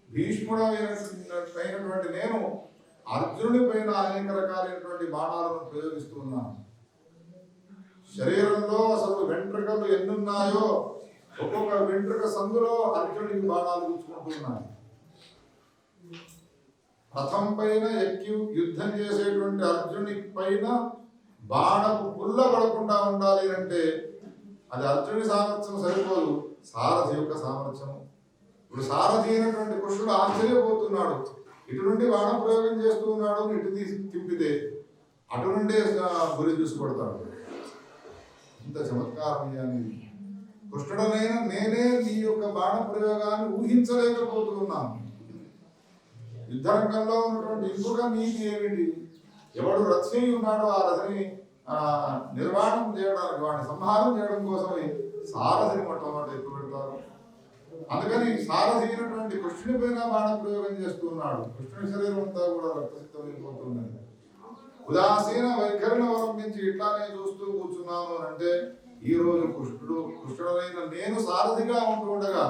భీష్ముడైనటువంటి నేను అర్జునుడి పైన అనేక రకాలైనటువంటి బాణాలను ప్రయోగిస్తూ ఉన్నాను. శరీరంలో అసలు వెంట్రుకలు ఎన్నున్నాయో ఒక్కొక్క వెంట్రుక సందులో అర్జునుడికి బాణాలు గుచ్చుకుంటున్నాయి. రథం పైన ఎక్కి యుద్ధం చేసేటువంటి అర్జునుడి పైన బాణపు పుల్ల పడకుండా ఉండాలి అంటే అది అర్జునుడి సామర్థ్యం సరిపోదు, సారథి యొక్క సామర్థ్యం. ఇప్పుడు సారథి అయినటువంటి కృష్ణుడు ఆశ్చర్యపోతున్నాడు. ఇటు నుండి బాణం ప్రయోగం చేస్తూ ఉన్నాడు, ఇటు తీసి తిప్పితే అటు నుండే గురి చూసుకొడతాడు. ఇంత చమత్కారం అనేది కృష్ణుడనైనా నేనే నీ యొక్క బాణ ప్రయోగాన్ని ఊహించలేకపోతున్నాను. యుద్ధరంగంలో ఉన్నటువంటి ఇంకొక నీతి ఏమిటి? ఎవడు రథి ఉన్నాడో ఆ రథని నిర్మాణం చేయడానికి, వాడిని సంహారం చేయడం కోసమే సారథిని మొట్టమొదటి ఎక్కువ పెడతారు. అందుకని సారథి అయినటువంటి కృష్ణుని పైన బాణ ప్రయోగం చేస్తున్నాడు. కృష్ణుని శరీరం అంతా కూడా రక్తసిద్ధం అయిపోతున్నది. ఉదాసీన వైఖరిని అవలంబించి ఇట్లానే చూస్తూ కూర్చున్నాను అంటే ఈ రోజు కృష్ణుడైన నేను సారథిగా ఉంటుండగా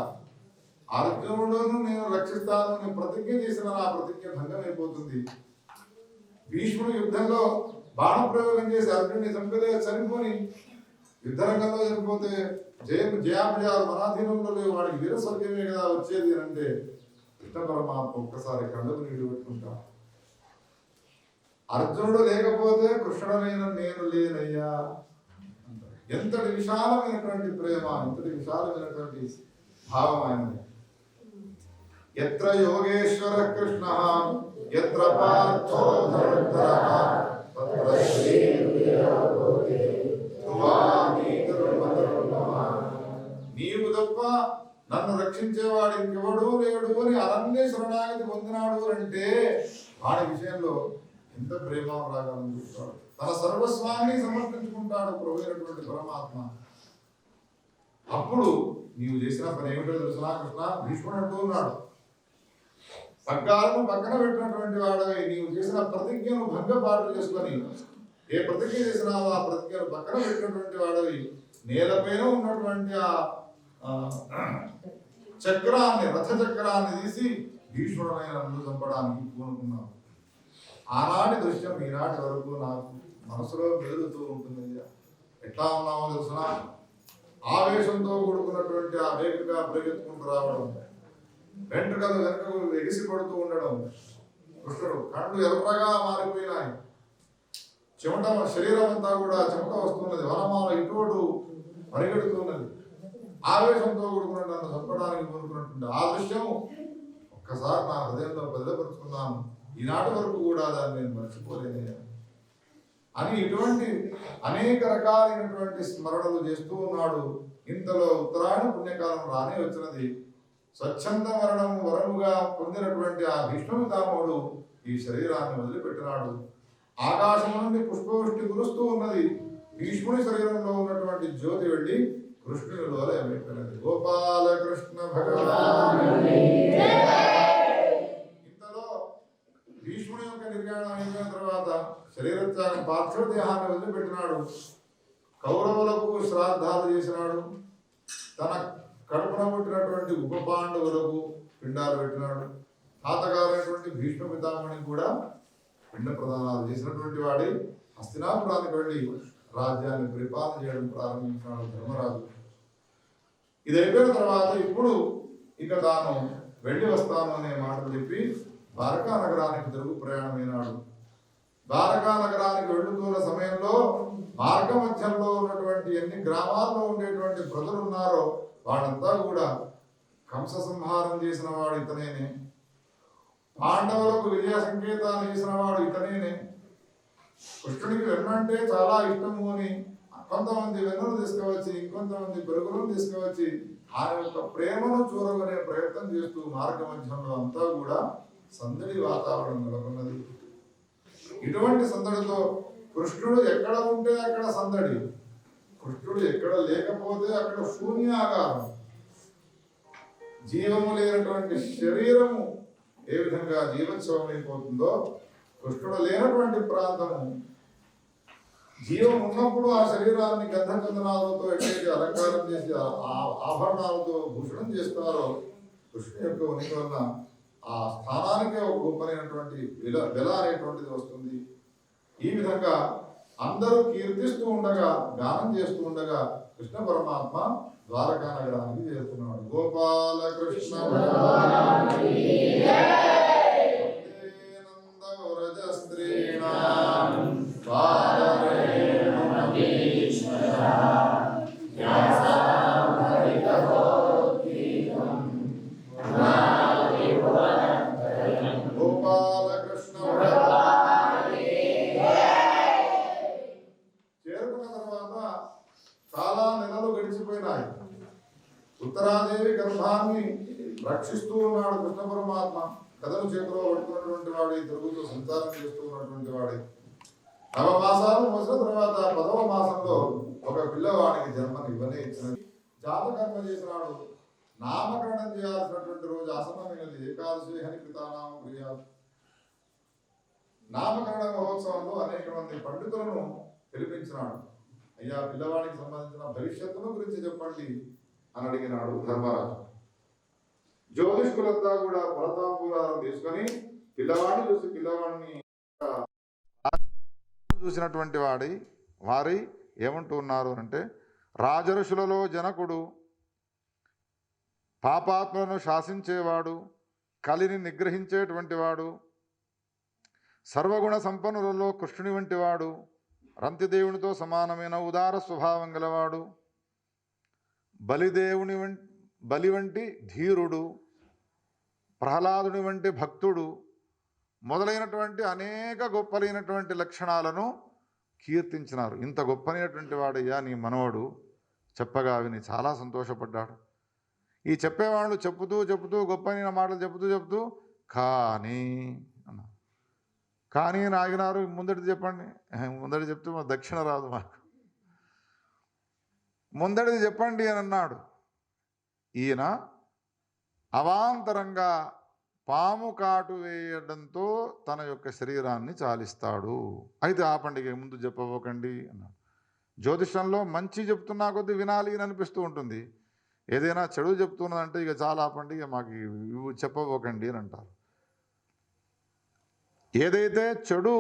అర్జునుడును నేను రక్షిస్తాను నేను ప్రతిజ్ఞ చేసిన నా ప్రతిజ్ఞ భంగమైపోతుంది. భీష్ముడు యుద్ధంలో బాణ ప్రయోగం చేసి అర్జునుడిని చంపితే చనిపోని యుద్ధరంగంలో చనిపోతే జయాపజయాలు మనాధీనంలో లేవు, వాడికి వీరస్వర్గమే కదా వచ్చేది అంటే కృష్ణ పరమాత్మ ఒక్కసారి కళ్ళకు నీళ్ళు పెట్టుకుంటా. అర్జునుడు లేకపోతే కృష్ణుడనైన నేను లేనయ్యా. ఎంతటి విశాలమైనటువంటి ప్రేమ, ఎంతటి విశాలమైనటువంటి భావం ఆయనది. ఎత్ర యోగేశ్వర కృష్ణ ఎత్ర పార్థో ధనుర్ధరః తత్ర నీవు తప్ప నన్ను రక్షించేవాడు ఇంకెవడూ లేడు అని అనన్య శరణాగతి పొందినాడు అంటే వాడి విషయంలో ఎంత ప్రేమ రాగాలను చూస్తాడు. తన సర్వస్వాన్ని సమర్పించుకుంటాడు ప్రభువైనటువంటి పరమాత్మ. అప్పుడు నీవు చేసిన పని ఏమిటో తెలుసునా కృష్ణ? భీష్ముడు అంటూ ఉన్నాడు, పగ్గాలను పక్కన పెట్టినటువంటి వాడవి నీవు చేసిన ప్రతిజ్ఞను భంగపాటు చేసుకొని ఏ ప్రతిజ్ఞ చేసినావో ఆ ప్రతిజ్ఞను పక్కన పెట్టినటువంటి వాడవి నేలపైన ఉన్నటువంటి ఆ చక్రాన్ని, రథ చక్రాన్ని తీసి భీష్ముడైన నన్ను చంపడానికి పూనుకున్నావు. ఆనాటి దృశ్యం ఈనాటి వరకు నాకు మనసులో మెదులుతూ ఉంటుంది. ఎట్లా ఉన్నామో తెలుసిన? ఆవేశంతో కూడుకున్నటువంటి ఆ వేగంగా పరిగెత్తుకుంటూ రావడం, వెంట్రుకలు వెనకకు ఎగిసి పడుతూ ఉండడం, కృష్ణుడు కళ్ళు ఎర్రగా మారిపోయినాయి, చెమట శరీరం అంతా కూడా చెమట వస్తున్నది, వనమాల ఇటువంటి పరిగెడుతున్నది. ఆవేశంతో కూడుకున్న నన్ను చంపడానికి కోరుకున్నటువంటి ఆ దృశ్యం ఒక్కసారి నా హృదయంలో బదిలపరుచుకున్నాను. ఈనాటి వరకు కూడా దాన్ని నేను మర్చిపోలేనే అని ఇటువంటి అనేక రకాలైనటువంటి స్మరణలు చేస్తూ ఉన్నాడు. ఇంతలో ఉత్తరాయణ పుణ్యకాలం రానే వచ్చినది. స్వచ్ఛంద మరణం వరముగా పొందినటువంటి ఆ భీష్మపితామహుడు ఈ శరీరాన్ని వదిలిపెట్టినాడు. ఆకాశం నుండి పుష్పవృష్టి కురుస్తూ ఉన్నది. భీష్ముని శరీరంలో ఉన్నటువంటి జ్యోతి వెళ్ళి కృష్ణునిలో లయమైపోయినది. గోపాలకృష్ణ భగవాన్. ఇంతలో భీష్ముని యొక్క నిర్యాణం అయిపోయిన తర్వాత శరీరత్యాగం పార్థివ దేహాన్ని వదిలిపెట్టినాడు. కౌరవులకు శ్రాద్ధాలు చేసినాడు. తన కడుపున పుట్టినటువంటి ఉప పాండవులకు పిండాలు పెట్టినాడు. తాతగారైనటువంటి భీష్మ పితామహునికి కూడా పిండ ప్రదానాలు చేసినటువంటి వాడి హస్తినాపురానికి వెళ్ళి రాజ్యాన్ని పరిపాలన చేయడం ప్రారంభించినాడు ధర్మరాజు. ఇది అయిపోయిన తర్వాత ఇప్పుడు ఇక తాను వెళ్ళి వస్తాను అనే మాటలు చెప్పి ద్వారకా నగరానికి తిరుగు ప్రయాణమైనాడు. ద్వారకా నగరానికి వెళ్తున్న సమయంలో మార్గ మధ్యంలో ఉన్నటువంటి ఎన్ని గ్రామాల్లో ఉండేటువంటి ప్రజలు ఉన్నారో వాళ్ళంతా కూడా కంస సంహారం చేసిన వాడు ఇతనేనే, పాండవులకు విజయ సంకేతాలు చేసిన వాడు ఇతనేనే, కృష్ణుడికి వెన్నంటే చాలా ఇష్టము అని కొంతమంది వెన్నులు తీసుకువచ్చి ఇంకొంతమంది పెరుగులను తీసుకువచ్చి ఆయన యొక్క ప్రేమను చూరగొనే ప్రయత్నం చేస్తూ మార్గ మధ్యంలో అంతా కూడా సందడి వాతావరణం నెలకొన్నది. ఇటువంటి సందడితో కృష్ణుడు ఎక్కడ ఉంటే అక్కడ సందడి, కృష్ణుడు ఎక్కడ లేకపోతే అక్కడ శూన్యాగారం. జీవము లేనటువంటి శరీరము ఏ విధంగా జీవోత్సవం అయిపోతుందో కృష్ణుడు లేనటువంటి ప్రాంతము జీవం ఉన్నప్పుడు ఆ శరీరాన్ని గంధచందనాలతో ఎక్కడైతే అలంకారం చేసి ఆభరణాలతో భూషణం చేస్తారో కృష్ణుని యొక్క ఉనికి వలన ఆ స్థానానికే ఒక గొప్పనైనటువంటి వెల అనేటువంటిది వస్తుంది. ఈ విధంగా అందరూ కీర్తిస్తూ ఉండగా, గానం చేస్తూ ఉండగా కృష్ణ పరమాత్మ ద్వారకా నగరానికి చేరుతున్నాడు. గోపాల కృష్ణ నందవ్రజ స్త్రీణాం గోపాల కృష్ణ చేరుకున్న తర్వాత చాలా నెలలు గడిచిపోయినాయి. ఉత్తరాదేవి గర్భాన్ని రక్షిస్తూ ఉన్నాడు కృష్ణ పరమాత్మ. కథను చేతిలో పట్టుకున్నటువంటి వాడి, తిరుగుతూ సంచారం చేస్తూ ఉన్నటువంటి వాడి. 9 మాసాలు మోసిన తర్వాత 10వ మాసంలో ఒక పిల్లవాడికి జన్మనివ్వనే ఇచ్చినది. జాతకర్మ చేసినాడు. నామకరణం చేయాల్సినటువంటి రోజు ఆసన్నమైనది. ఏకాదశి హని కృతానామ ప్రియ. నామకరణ మహోత్సవంలో అనేక మంది పండితులను పిలిపించినాడు. అయ్యా, పిల్లవాడికి సంబంధించిన భవిష్యత్తును గురించి చెప్పండి అని అడిగినాడు ధర్మరాజు. జ్యోతిష్కులంతా కూడా ఫలతాంబూలాలను తీసుకొని పిల్లవాడిని చూసి, పిల్లవాడిని చూసినటువంటి వారి ఏమంటూ ఉన్నారు అంటే, రాజఋషులలో జనకుడు, పాపాత్మలను శాసించేవాడు, కలిని నిగ్రహించేటువంటి వాడు, సర్వగుణ సంపన్నులలో కృష్ణుని వంటి వాడు, రంతిదేవునితో సమానమైన ఉదార స్వభావం గలవాడు, బలి వంటి ధీరుడు, ప్రహ్లాదుని వంటి భక్తుడు మొదలైనటువంటి అనేక గొప్పలైనటువంటి లక్షణాలను కీర్తించినారు. ఇంత గొప్పనైనటువంటి వాడయ్యా నీ మనవడు చెప్పగా విని చాలా సంతోషపడ్డాడు. ఈ చెప్పేవాళ్ళు చెప్పుతూ గొప్పనైన మాటలు చెప్తూ కానీ అన్నారు. కానీ ఆగినారు. ముందటిది చెప్పండి. ముందటి చెప్తే మా దక్షిణ రాదు మాకు. ముందటిది చెప్పండి అని అన్నాడు. ఈయన అవాంతరంగా పాము కాటు వేయడంతో తన యొక్క శరీరాన్ని చాలిస్తాడు. అయితే ఆ పండుగ ముందు చెప్పబోకండి అన్నాడు. జ్యోతిషంలో మంచి చెప్తున్నా కొద్దీ వినాలి అని అనిపిస్తూ ఉంటుంది. ఏదైనా చెడు చెప్తున్నదంటే ఇక చాలా పండుగ మాకు ఇవి చెప్పబోకండి అని అంటారు. ఏదైతే చెడు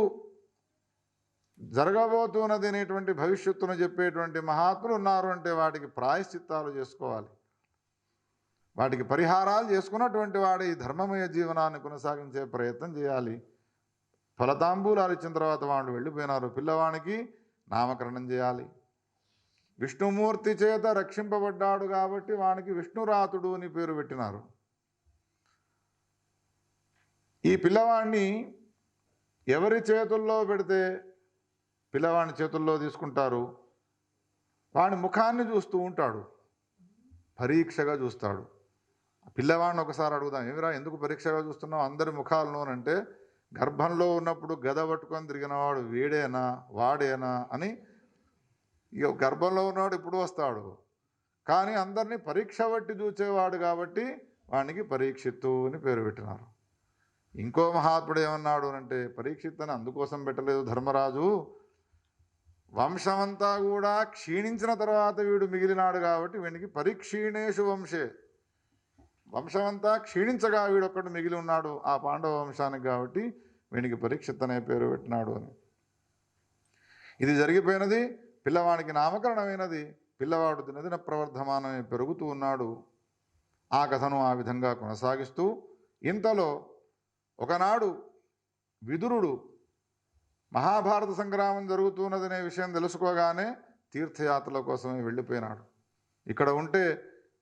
జరగబోతున్నది అనేటువంటి భవిష్యత్తును చెప్పేటువంటి మహాత్ములు ఉన్నారు అంటే వాటికి ప్రాయశ్చిత్తాలు చేసుకోవాలి. వాటికి పరిహారాలు చేసుకున్నటువంటి వాడు ఈ ధర్మమయ జీవనాన్ని కొనసాగించే ప్రయత్నం చేయాలి. ఫలతాంబూలాలు ఇచ్చిన తర్వాత వాళ్ళు వెళ్ళిపోయినారు. పిల్లవానికి నామకరణం చేయాలి. విష్ణుమూర్తి చేత రక్షింపబడ్డాడు కాబట్టి వానికి విష్ణురాతుడు అని పేరు పెట్టినారు. ఈ పిల్లవాడిని ఎవరి చేతుల్లో పెడితే పిల్లవాడిని చేతుల్లో తీసుకుంటారు. వాడి ముఖాన్ని చూస్తూ ఉంటాడు, పరీక్షగా చూస్తాడు. పిల్లవాడిని ఒకసారి అడుగుదాం, ఏమిరా ఎందుకు పరీక్షగా చూస్తున్నావు అందరి ముఖాలను అంటే, గర్భంలో ఉన్నప్పుడు గద పట్టుకొని తిరిగినవాడు వీడేనా వాడేనా అని. ఇక గర్భంలో ఉన్నవాడు ఇప్పుడు వస్తాడు, కానీ అందరినీ పరీక్ష బట్టి చూచేవాడు కాబట్టి వానికి పరీక్షిత్తు అని పేరు పెట్టినారు. ఇంకో మహాత్ముడు ఏమన్నాడు అంటే, పరీక్షిత్ అని అందుకోసం పెట్టలేదు ధర్మరాజు, వంశమంతా కూడా క్షీణించిన తర్వాత వీడు మిగిలినాడు కాబట్టి వీడికి పరీక్షీణేషు వంశే, వంశమంతా క్షీణించగా వీడొక్కడు మిగిలి ఉన్నాడు ఆ పాండవ వంశానికి కాబట్టి వీనికి పరీక్షిత్ అనే పేరు పెట్టినాడు అని. ఇది జరిగిపోయినది. పిల్లవాడికి నామకరణమైనది. పిల్లవాడు దినదిన ప్రవర్ధమానమే పెరుగుతూ ఉన్నాడు. ఆ కథను ఆ విధంగా కొనసాగిస్తూ ఇంతలో ఒకనాడు విదురుడు మహాభారత సంగ్రామం జరుగుతున్నదనే విషయం తెలుసుకోగానే తీర్థయాత్రల కోసమే వెళ్ళిపోయినాడు. ఇక్కడ ఉంటే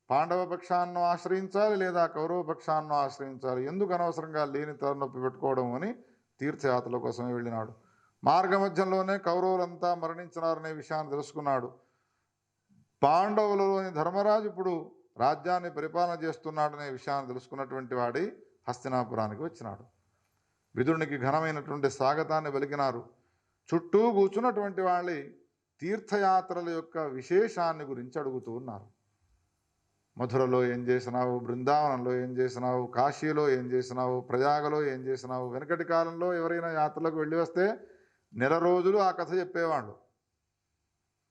పాండవ పక్షాన్ని ఆశ్రయించాలి లేదా కౌరవ పక్షాన్ని ఆశ్రయించాలి, ఎందుకు అనవసరంగా లేని తలనొప్పి పెట్టుకోవడం అని తీర్థయాత్రల కోసమే వెళ్ళినాడు. మార్గమధ్యంలోనే కౌరవులంతా మరణించినారనే విషయాన్ని తెలుసుకున్నాడు. పాండవులలోని ధర్మరాజు ఇప్పుడు రాజ్యాన్ని పరిపాలన చేస్తున్నాడనే విషయాన్ని తెలుసుకున్నటువంటి వాడి హస్తినాపురానికి వచ్చినాడు. విదురునికి ఘనమైనటువంటి స్వాగతాన్ని పలికినారు. చుట్టూ కూర్చున్నటువంటి వాళ్ళి తీర్థయాత్రల యొక్క విశేషాన్ని గురించి అడుగుతూ ఉన్నారు. మధురలో ఏం చేసినావు, బృందావనంలో ఏం చేసినావు, కాశీలో ఏం చేసినావు, ప్రయాగలో ఏం చేసినావు. వెనకటి కాలంలో ఎవరైనా యాత్రలకు వెళ్ళి వస్తే నెల రోజులు ఆ కథ చెప్పేవాళ్ళు.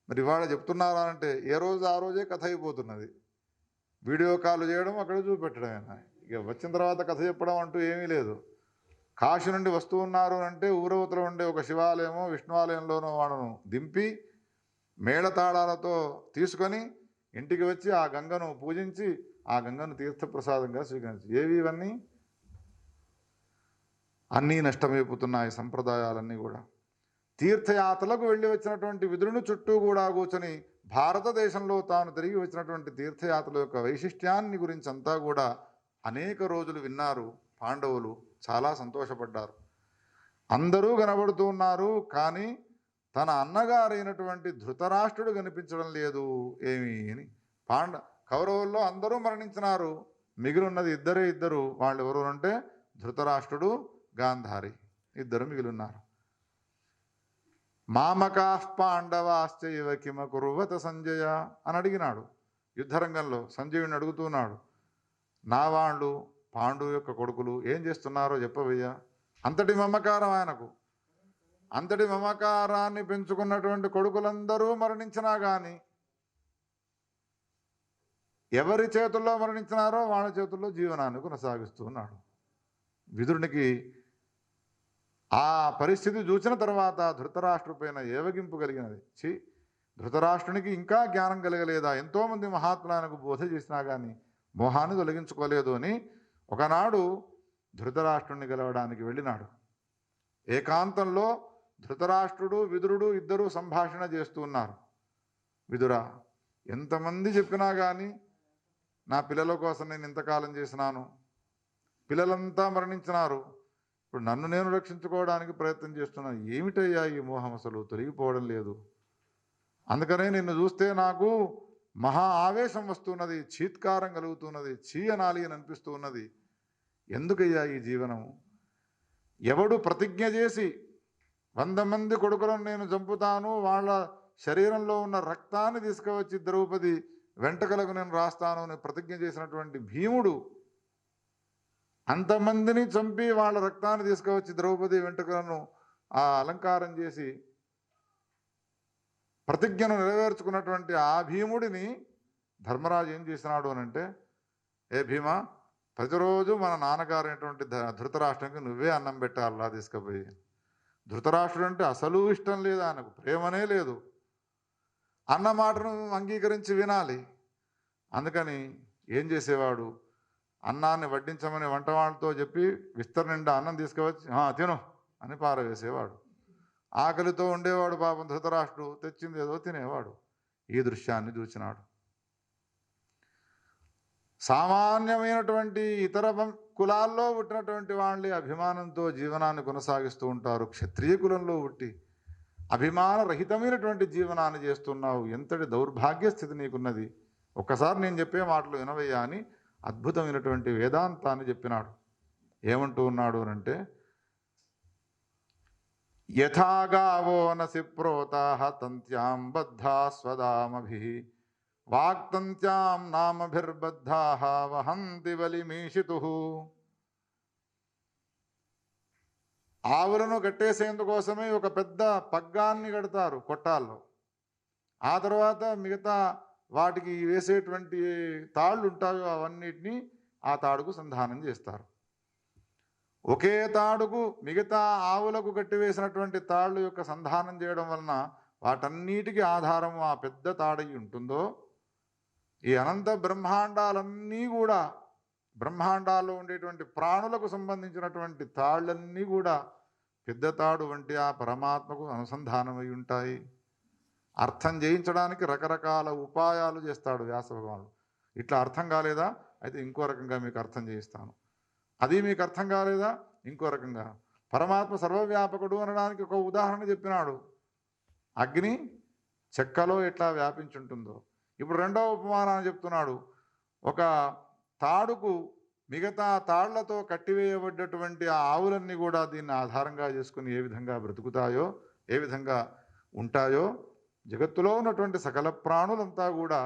మరి ఇవాళ చెప్తున్నారా అంటే ఏ రోజు ఆ రోజే కథ అయిపోతున్నది. వీడియో కాల్ చేయడం, అక్కడ చూపెట్టడమేనా. ఇక వచ్చిన తర్వాత కథ చెప్పడం అంటూ ఏమీ లేదు. కాశీ నుండి వస్తూ ఉన్నారు అంటే ఊరవతల ఉండే ఒక శివాలయమో విష్ణువాలయంలోనో వాళ్ళను దింపి మేళతాళాలతో తీసుకొని ఇంటికి వచ్చి ఆ గంగను పూజించి ఆ గంగను తీర్థప్రసాదంగా స్వీకరించి ఏవి ఇవన్నీ అన్నీ నష్టమైపోతున్నాయి సంప్రదాయాలన్నీ కూడా. తీర్థయాత్రలకు వెళ్ళి వచ్చినటువంటి విదురుని చుట్టూ కూడా కూర్చొని భారతదేశంలో తాను తిరిగి వచ్చినటువంటి తీర్థయాత్రల యొక్క వైశిష్ట్యాన్ని గురించి అంతా కూడా అనేక రోజులు విన్నారు పాండవులు. చాలా సంతోషపడ్డారు. అందరూ కనబడుతూ ఉన్నారు, కానీ తన అన్నగారైనటువంటి ధృతరాష్ట్రుడు కనిపించడం లేదు ఏమి అని. కౌరవుల్లో అందరూ మరణించినారు, మిగిలిన్నది ఇద్దరు. వాళ్ళు ఎవరు అంటే ధృతరాష్ట్రుడు, గాంధారి, ఇద్దరు మిగిలిన్నారు. మామకాః పాండవాశ్చైవ కిమ కుర్వత సంజయ అని అడిగినాడు యుద్ధరంగంలో. సంజయుడిని అడుగుతున్నాడు, నా వాళ్ళు పాండు యొక్క కొడుకులు ఏం చేస్తున్నారో చెప్పవయ్యా. అంతటి మమకారం ఆయనకు. అంతటి మమకారాన్ని పెంచుకున్నటువంటి కొడుకులందరూ మరణించినా కానీ ఎవరి చేతుల్లో మరణించినారో వాళ్ళ చేతుల్లో జీవనాన్ని కొనసాగిస్తూ ఉన్నాడు. విదురునికి ఆ పరిస్థితి చూసిన తర్వాత ధృతరాష్ట్రు పైన ఏవగింపు కలిగినది. ధృతరాష్ట్రునికి ఇంకా జ్ఞానం కలగలేదా? ఎంతోమంది మహాత్ములు ఆయనకు బోధ చేసినా కానీ మోహాన్ని తొలగించుకోలేదు అని ఒకనాడు ధృతరాష్ట్రుని గెలవడానికి వెళ్ళినాడు. ఏకాంతంలో ధృతరాష్ట్రుడు విదురుడు ఇద్దరూ సంభాషణ చేస్తూ ఉన్నారు. విదురా, ఎంతమంది చెప్పినా కానీ నా పిల్లల కోసం నేను ఇంతకాలం చేసినాను, పిల్లలంతా మరణించినారు, ఇప్పుడు నన్ను నేను రక్షించుకోవడానికి ప్రయత్నం చేస్తున్నాను, ఏమిటయ్యా ఈ మోహం అసలు తొలగిపోవడం లేదు. అందుకనే నిన్ను చూస్తే నాకు మహా ఆవేశం వస్తున్నది, చీత్కారం కలుగుతున్నది, చీయనాలి అని అనిపిస్తూ ఉన్నది. ఎందుకయ్యా ఈ జీవనం? ఎవడు ప్రతిజ్ఞ చేసి 100 మంది కొడుకులను నేను చంపుతాను, వాళ్ళ శరీరంలో ఉన్న రక్తాన్ని తీసుకువచ్చి ద్రౌపది వెంట్రుకలకు నేను రాస్తాను అని ప్రతిజ్ఞ చేసినటువంటి భీముడు అంతమందిని చంపి వాళ్ళ రక్తాన్ని తీసుకువచ్చి ద్రౌపది వెంట్రుకలను ఆ అలంకారం చేసి ప్రతిజ్ఞను నెరవేర్చుకున్నటువంటి ఆ భీముడిని ధర్మరాజు ఏం చేసినాడు అని అంటే, ఏ భీమా, ప్రతిరోజు మన నాన్నగారైనటువంటి ధృతరాష్ట్రానికి నువ్వే అన్నం పెట్టాలా తీసుకుపోయి. ధృతరాష్ట్రుడు అంటే అసలు ఇష్టం లేదు ఆయనకు, ప్రేమనే లేదు. అన్న మాటను అంగీకరించి వినాలి. అందుకని ఏం చేసేవాడు, అన్నాన్ని వడ్డించమని వంట వాళ్ళతో చెప్పి విస్తర నిండా అన్నం తీసుకువచ్చి తిను అని పారవేసేవాడు. ఆకలితో ఉండేవాడు పాపం ధృతరాష్ట్రుడు, తెచ్చింది ఏదో తినేవాడు. ఈ దృశ్యాన్ని చూసినాడు. సామాన్యమైనటువంటి ఇతర కులాల్లో పుట్టినటువంటి వాళ్ళే అభిమానంతో జీవనాన్ని కొనసాగిస్తూ ఉంటారు. క్షత్రియ కులంలో పుట్టి అభిమానరహితమైనటువంటి జీవనాన్ని చేస్తున్నావు, ఎంతటి దౌర్భాగ్య స్థితి నీకున్నది. ఒక్కసారి నేను చెప్పే మాటలు వినవయ్యా అని అద్భుతమైనటువంటి వేదాంతాన్ని చెప్పినాడు. ఏమంటూ ఉన్నాడు అంటే, యథాగావో నసి ప్రోతాః తంత్యాం బద్ధా స్వదామభిః వాక్తంత్యాం నామభిర్బద్ధాః వహంతి బలిమీషితుః. ఆవులను కట్టేసేందుకోసమే ఒక పెద్ద పగ్గాన్ని కడతారు కొట్టాల్లో. ఆ తర్వాత మిగతా వాటికి వేసేటువంటి తాళ్ళు ఉంటాయో అవన్నిటినీ ఆ తాడుకు సంధానం చేస్తారు. ఒకే తాడుకు మిగతా ఆవులకు కట్టివేసినటువంటి తాళ్ళు యొక్క సంధానం చేయడం వలన వాటన్నిటికీ ఆధారం ఆ పెద్ద తాడయి ఉంటుందో, ఈ అనంత బ్రహ్మాండాలన్నీ కూడా, బ్రహ్మాండాల్లో ఉండేటువంటి ప్రాణులకు సంబంధించినటువంటి తాళ్ళన్నీ కూడా పెద్ద తాడు వంటి ఆ పరమాత్మకు అనుసంధానమై ఉంటాయి. అర్థం చేయించడానికి రకరకాల ఉపాయాలు చేస్తాడు వ్యాస భగవానుడు. ఇట్లా అర్థం కాలేదా, అయితే ఇంకో రకంగా మీకు అర్థం చేయిస్తాను. అది మీకు అర్థం కాలేదా, ఇంకో రకంగా. పరమాత్మ సర్వవ్యాపకుడు అనడానికి ఒక ఉదాహరణ చెప్పినాడు. అగ్ని చెక్కలో ఎట్లా వ్యాపించుంటుందో. ఇప్పుడు రెండవ ఉపమానాన్ని చెప్తున్నాడు. ఒక తాడుకు మిగతా తాళ్లతో కట్టివేయబడ్డటువంటి ఆ ఆవులన్నీ కూడా దీన్ని ఆధారంగా చేసుకుని ఏ విధంగా బ్రతుకుతాయో, ఏ విధంగా ఉంటాయో, జగత్తులో ఉన్నటువంటి సకల ప్రాణులంతా కూడా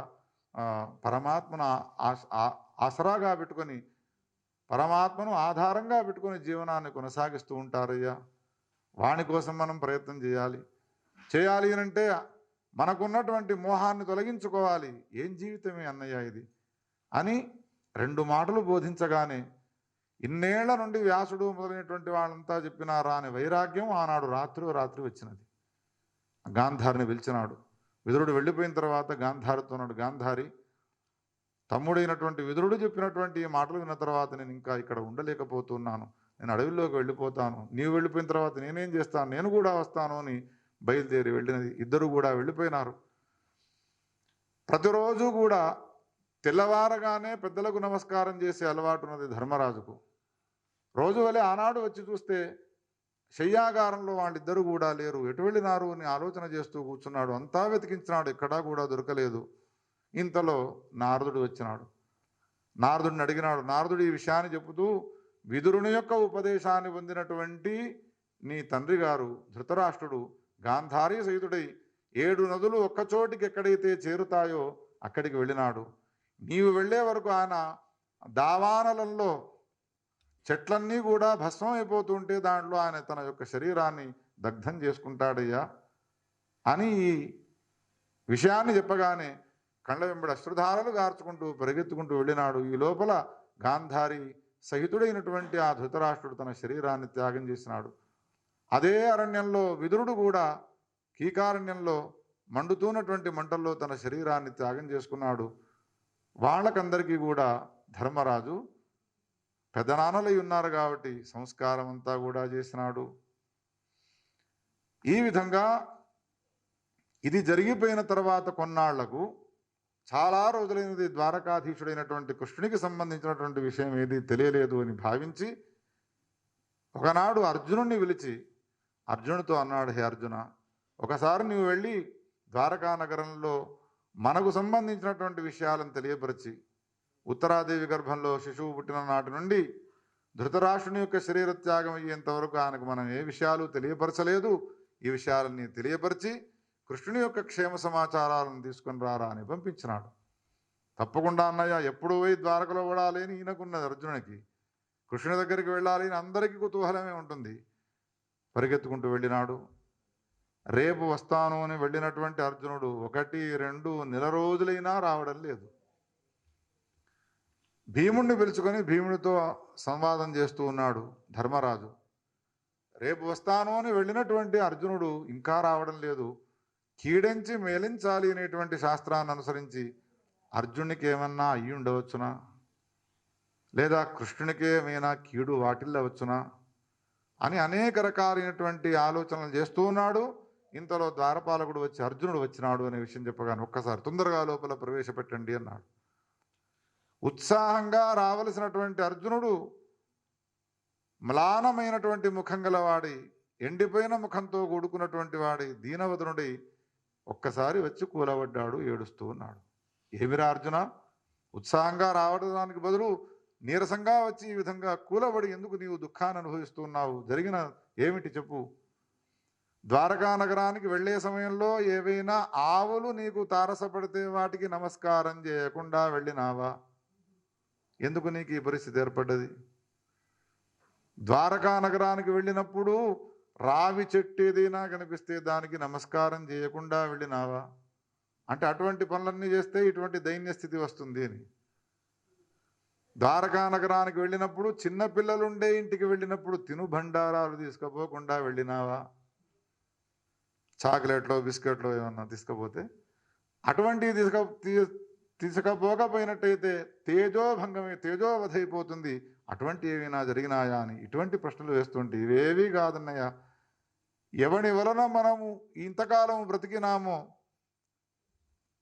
పరమాత్మను ఆసరాగా పెట్టుకొని, పరమాత్మను ఆధారంగా పెట్టుకొని జీవనాన్ని కొనసాగిస్తూ ఉంటారయ్యా. వాని కోసం మనం ప్రయత్నం చేయాలి అంటే మనకున్నటువంటి మోహాన్ని తొలగించుకోవాలి. ఏం జీవితమే అన్నయ్య ఇది అని 2 మాటలు బోధించగానే ఇన్నేళ్ల నుండి వ్యాసుడు మొదలైనటువంటి వాళ్ళంతా చెప్పినారా అని వైరాగ్యం ఆనాడు రాత్రి వచ్చినది. గాంధారిని పిలిచినాడు. విదురుడు వెళ్ళిపోయిన తర్వాత గాంధారితో ఉన్నాడు, గాంధారి, తమ్ముడైనటువంటి విదురుడు చెప్పినటువంటి ఈ మాటలు విన్న తర్వాత నేను ఇంకా ఇక్కడ ఉండలేకపోతున్నాను, నేను అడవిలోకి వెళ్ళిపోతాను, నీవు వెళ్ళిపోయిన తర్వాత నేనేం చేస్తాను, నేను కూడా వస్తాను అని బయలుదేరి వెళ్ళినది. ఇద్దరు కూడా వెళ్ళిపోయినారు. ప్రతిరోజు కూడా తెల్లవారగానే పెద్దలకు నమస్కారం చేసే అలవాటు ఉన్నది ధర్మరాజుకు. రోజు వలె ఆనాడు వచ్చి చూస్తే శయ్యాగారంలో వాళ్ళిద్దరూ కూడా లేరు. ఎటు వెళ్ళినారు అని ఆలోచన చేస్తూ కూర్చున్నాడు. అంతా వెతికించినాడు, ఎక్కడా కూడా దొరకలేదు. ఇంతలో నారదుడు వచ్చినాడు. నారదుడిని అడిగినాడు. నారదుడు ఈ విషయాన్ని చెబుతూ, విదురుని యొక్క ఉపదేశాన్ని పొందినటువంటి నీ తండ్రి గారు ధృతరాష్ట్రుడు గాంధారీ సహితుడై 7 నదులు ఒక్కచోటికి ఎక్కడైతే చేరుతాయో అక్కడికి వెళ్ళినాడు. నీవు వెళ్ళే వరకు ఆయన దావానలంలో చెట్లన్నీ కూడా భస్మం అయిపోతుంటే దాంట్లో ఆయన తన యొక్క శరీరాన్ని దగ్ధం చేసుకుంటాడయ్యా అని ఈ విషయాన్ని చెప్పగానే కళ్ళ వెంబడి అశ్రుధారలు గార్చుకుంటూ పరిగెత్తుకుంటూ వెళ్ళినాడు. ఈ లోపల గాంధారి సహితుడైనటువంటి ఆ ధృతరాష్ట్రుడు తన శరీరాన్ని త్యాగం చేసినాడు. అదే అరణ్యంలో విదురుడు కూడా కీకారణ్యంలో మండుతున్నటువంటి మంటల్లో తన శరీరాన్ని త్యాగం చేసుకున్నాడు. వాళ్ళకందరికీ కూడా ధర్మరాజు పెదనాన్నలై ఉన్నారు కాబట్టి సంస్కారం అంతా కూడా చేసినాడు. ఈ విధంగా ఇది జరిగిపోయిన తర్వాత కొన్నాళ్లకు, చాలా రోజులైనది ద్వారకాధీశుడైనటువంటి కృష్ణునికి సంబంధించినటువంటి విషయం ఏది తెలియలేదు అని భావించి ఒకనాడు అర్జునుడిని పిలిచి అర్జునుడితో అన్నాడు, హే అర్జున, ఒకసారి నువ్వు వెళ్ళి ద్వారకా నగరంలో మనకు సంబంధించినటువంటి విషయాలను తెలియపరిచి, ఉత్తరాదేవి గర్భంలో శిశువు పుట్టిన నాటి నుండి ధృతరాష్ట్రుని యొక్క శరీర త్యాగం అయ్యేంత వరకు ఆయనకు మనం ఏ విషయాలు తెలియపరచలేదు, ఈ విషయాలని తెలియపరిచి కృష్ణుని యొక్క క్షేమ సమాచారాలను తీసుకొని రారా అని పంపించినాడు. తప్పకుండా అన్నయ్య, ఎప్పుడు పోయి ద్వారకలో పడాలి అని ఈయనకున్నది అర్జునునికి. కృష్ణుని దగ్గరికి వెళ్ళాలి అని అందరికీ కుతూహలమే ఉంటుంది. పరిగెత్తుకుంటూ వెళ్ళినాడు. రేపు వస్తాను అని వెళ్ళినటువంటి అర్జునుడు 1, 2 నెల రోజులైనా రావడం లేదు. భీముడిని పిలుచుకొని భీముడితో సంవాదం చేస్తూ ఉన్నాడు ధర్మరాజు. రేపు వస్తాను అని వెళ్ళినటువంటి అర్జునుడు ఇంకా రావడం లేదు. కీడించి మేలించాలి అనేటువంటి శాస్త్రాన్ని అనుసరించి అర్జునునికి ఏమన్నా అయ్యి ఉండవచ్చునా, లేదా కృష్ణునికి ఏమైనా కీడు వాటిల్లవచ్చునా అని అనేక రకాలైనటువంటి ఆలోచనలు చేస్తూ ఉన్నాడు. ఇంతలో ద్వారపాలకుడు వచ్చి అర్జునుడు వచ్చినాడు అనే విషయం చెప్పగానే ఒక్కసారి తొందరగా లోపల ప్రవేశపెట్టండి అన్నాడు. ఉత్సాహంగా రావలసినటువంటి అర్జునుడు మ్లానమైనటువంటి ముఖం గలవాడి, ఎండిపోయిన ముఖంతో కూడుకున్నటువంటి వాడి, దీనవదనుడి ఒక్కసారి వచ్చి కూలబడ్డాడు, ఏడుస్తూ ఉన్నాడు. ఏమిరా అర్జున, ఉత్సాహంగా రావడానికి బదులు నీరసంగా వచ్చి ఈ విధంగా కూలబడి ఎందుకు నీవు దుఃఖాన్ని అనుభవిస్తున్నావు? జరిగిన ఏమిటి చెప్పు? ద్వారకా నగరానికి వెళ్ళే సమయంలో ఏవైనా ఆవులు నీకు తారసపడితే వాటికి నమస్కారం చేయకుండా వెళ్ళినావా? ఎందుకు నీకు ఈ పరిస్థితి ఏర్పడ్డది? ద్వారకా నగరానికి వెళ్ళినప్పుడు రావి చెట్టు ఏదైనా కనిపిస్తే దానికి నమస్కారం చేయకుండా వెళ్ళినావా? అంటే అటువంటి పనులన్నీ చేస్తే ఇటువంటి దైన్య స్థితి వస్తుంది అని. ద్వారకా నగరానికి వెళ్ళినప్పుడు చిన్నపిల్లలుండే ఇంటికి వెళ్ళినప్పుడు తినుబండారాలు తీసుకుపోకుండా వెళ్ళినావా? చాక్లెట్లో బిస్కెట్లో ఏమన్నా తీసుకపోతే అటువంటివి తీసుకపోకపోయినట్టయితే తేజోవధ అయిపోతుంది. అటువంటి ఏమైనా జరిగినాయా అని ఇటువంటి ప్రశ్నలు వేస్తుంటే ఇవేవీ కాదన్నయ్య, ఎవడి వలన మనము ఇంతకాలం బ్రతికినామో,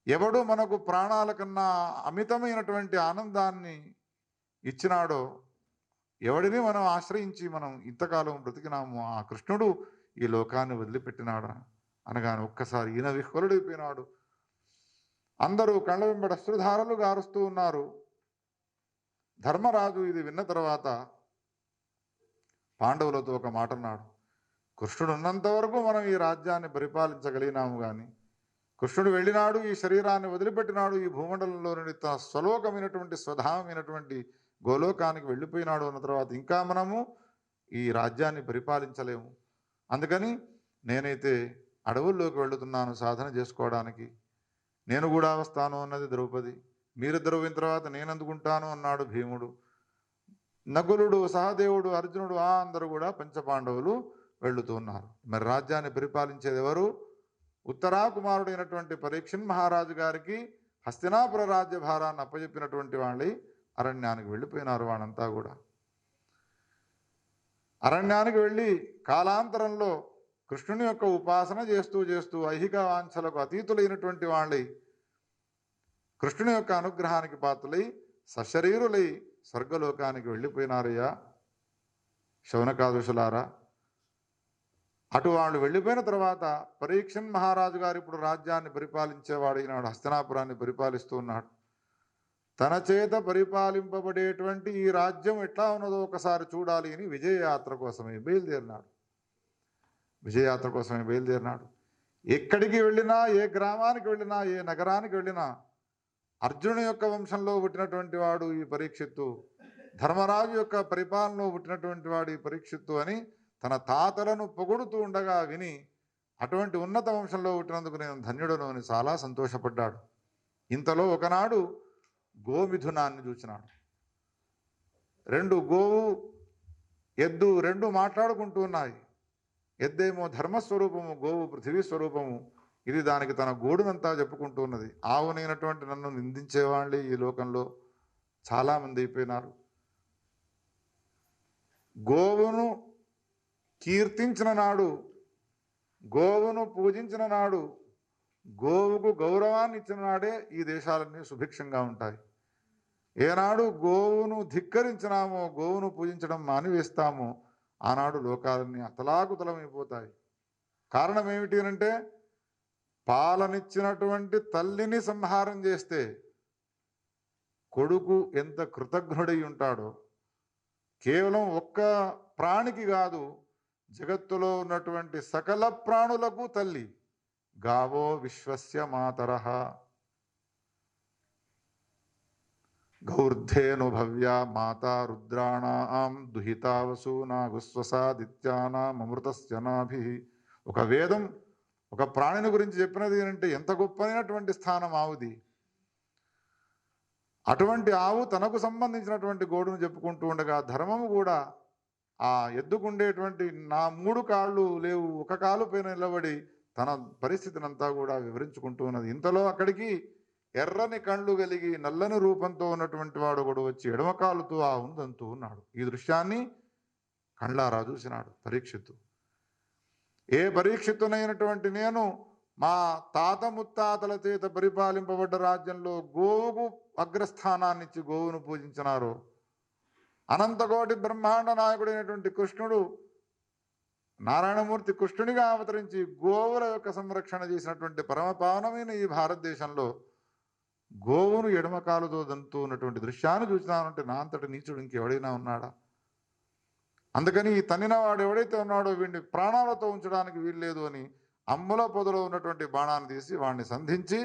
ఎవడు మనకు ప్రాణాల కన్నా అమితమైనటువంటి ఆనందాన్ని ఇచ్చినాడో, ఎవడిని మనం ఆశ్రయించి మనం ఇంతకాలం బ్రతికినామో ఆ కృష్ణుడు ఈ లోకాన్ని వదిలిపెట్టినాడా అనగానే ఒక్కసారి ఈయన విహ్వలుడైపోయినాడు. అందరూ కళ్ళ వెంబడి అశ్రుధారలు గారుస్తూ ఉన్నారు. ధర్మరాజు ఇది విన్న తర్వాత పాండవులతో ఒక మాట అన్నాడు. కృష్ణుడు ఉన్నంత వరకు మనం ఈ రాజ్యాన్ని పరిపాలించగలిగినాము, కానీ కృష్ణుడు వెళ్ళినాడు, ఈ శరీరాన్ని వదిలిపెట్టినాడు, ఈ భూమండలంలో నుండి తన స్వలోకమైనటువంటి స్వధామమైనటువంటి గోలోకానికి వెళ్ళిపోయినాడు అన్న తర్వాత ఇంకా మనము ఈ రాజ్యాన్ని పరిపాలించలేము. అందుకని నేనైతే అడవుల్లోకి వెళుతున్నాను సాధన చేసుకోవడానికి. నేను కూడా వస్తాను అన్నది ద్రౌపది. మీరిద్దరు పోయిన తర్వాత నేను అందుకుంటాను అన్నాడు భీముడు. నకులుడు, సహదేవుడు, అర్జునుడు అందరూ కూడా పంచపాండవులు వెళుతూ ఉన్నారు. మరి రాజ్యాన్ని పరిపాలించేది ఎవరు? ఉత్తరాకుమారుడైనటువంటి పరీక్షణ్ మహారాజు గారికి హస్తినాపుర రాజ్య భారాన్ని అప్పచెప్పినటువంటి వాళ్ళి అరణ్యానికి వెళ్ళిపోయినారు. వాళ్ళంతా కూడా అరణ్యానికి వెళ్ళి కాలాంతరంలో కృష్ణుని యొక్క ఉపాసన చేస్తూ చేస్తూ ఐహిక వాంఛలకు అతీతులైనటువంటి వాళ్ళై కృష్ణుని యొక్క అనుగ్రహానికి పాత్రులై సశరీరులై స్వర్గలోకానికి వెళ్ళిపోయినారయ్యా శౌనకాదుషులారా. అటు వాళ్ళు వెళ్ళిపోయిన తర్వాత పరీక్షణ్ మహారాజు గారు ఇప్పుడు రాజ్యాన్ని పరిపాలించేవాడు, ఈనాడు హస్తినాపురాన్ని పరిపాలిస్తూ ఉన్నాడు. తన చేత పరిపాలింపబడేటువంటి ఈ రాజ్యం ఎట్లా ఉన్నదో ఒకసారి చూడాలి అని విజయయాత్ర కోసమే బయలుదేరినాడు. ఎక్కడికి వెళ్ళినా, ఏ గ్రామానికి వెళ్ళినా, ఏ నగరానికి వెళ్ళినా అర్జునుని యొక్క వంశంలో పుట్టినటువంటి వాడు ఈ పరీక్షిత్తు, ధర్మరాజు యొక్క పరిపాలనలో పుట్టినటువంటి వాడు ఈ పరీక్షిత్తు అని తన తాతలను పొగుడుతూ ఉండగా విని అటువంటి ఉన్నత వంశంలో పుట్టినందుకు నేను ధన్యుడను అని చాలా సంతోషపడ్డాడు. ఇంతలో ఒకనాడు గోమిథునాన్ని చూచినాడు. గోవు ఎద్దు రెండు మాట్లాడుకుంటూ ఉన్నాయి. ఎద్దేమో ధర్మస్వరూపము, గోవు పృథివీ స్వరూపము. ఇది దానికి తన గోడునంతా చెప్పుకుంటూ ఉన్నది. ఆవునైనటువంటి నన్ను నిందించేవాళ్ళే ఈ లోకంలో చాలామంది అయిపోయినారు. గోవును కీర్తించిన నాడు, గోవును పూజించిన నాడు, గోవుకు గౌరవాన్ని ఇచ్చిన నాడే ఈ దేశాలన్నీ సుభిక్షంగా ఉంటాయి. ఏనాడు గోవును ధిక్కరించినామో, గోవును పూజించడం మానివేస్తామో ఆనాడు లోకాలన్నీ అతలాకుతలమైపోతాయి. కారణం ఏమిటి అంటే పాలనిచ్చినటువంటి తల్లిని సంహారం చేస్తే కొడుకు ఎంత కృతజ్ఞుడై ఉంటాడో, కేవలం ఒక్క ప్రాణికి కాదు, జగత్తులో ఉన్నటువంటి సకల ప్రాణులకు తల్లి. గావో విశ్వస్య మాతరః గౌర్ధేను భవ్య మాతా రుద్రాణాం దుహితా వసూనా గుస్వసాదిత్యానాం అమృతస్య నాభిః. ఒక వేదం ఒక ప్రాణిని గురించి చెప్పినది అంటే ఎంత గొప్పైనటువంటి స్థానం ఆవుది. అటువంటి ఆవు తనకు సంబంధించినటువంటి గోడును చెప్పుకుంటూ ఉండగా ధర్మము కూడా ఆ ఎద్దుకుండేటువంటి నా 3 కాళ్ళు లేవు, ఒక కాలు పైన నిలబడి తన పరిస్థితినంతా కూడా వివరించుకుంటూ ఉన్నది. ఇంతలో అక్కడికి ఎర్రని కళ్ళు కలిగి నల్లని రూపంతో ఉన్నటువంటి వాడు ఒకడు వచ్చి ఎడమ కాలుతో ఆ ఉందంతూ ఉన్నాడు. ఈ దృశ్యాన్ని కళ్ళారా చూసినాడు పరీక్షిత్తు. ఏ పరీక్షిత్తునైనటువంటి నేను మా తాత ముత్తాతల చేత పరిపాలింపబడ్డ రాజ్యంలో గోవుకు అగ్రస్థానాన్నిచ్చి గోవును పూజించినారో, అనంతకోటి బ్రహ్మాండ నాయకుడైనటువంటి కృష్ణుడు నారాయణమూర్తి కృష్ణునిగా అవతరించి గోవుల యొక్క సంరక్షణ చేసినటువంటి పరమపావనమైన ఈ భారతదేశంలో గోవును ఎడమకాలుతో దంతూ ఉన్నటువంటి దృశ్యాన్ని చూసినానంటే నా అంతటి నీచుడు ఇంకెవడైనా ఉన్నాడా? అందుకని ఈ తన్నిన వాడు ఎవడైతే ఉన్నాడో వీడిని ప్రాణాలతో ఉంచడానికి వీల్లేదు అని అమ్ముల పొదలో ఉన్నటువంటి బాణాన్ని తీసి వాడిని సంధించి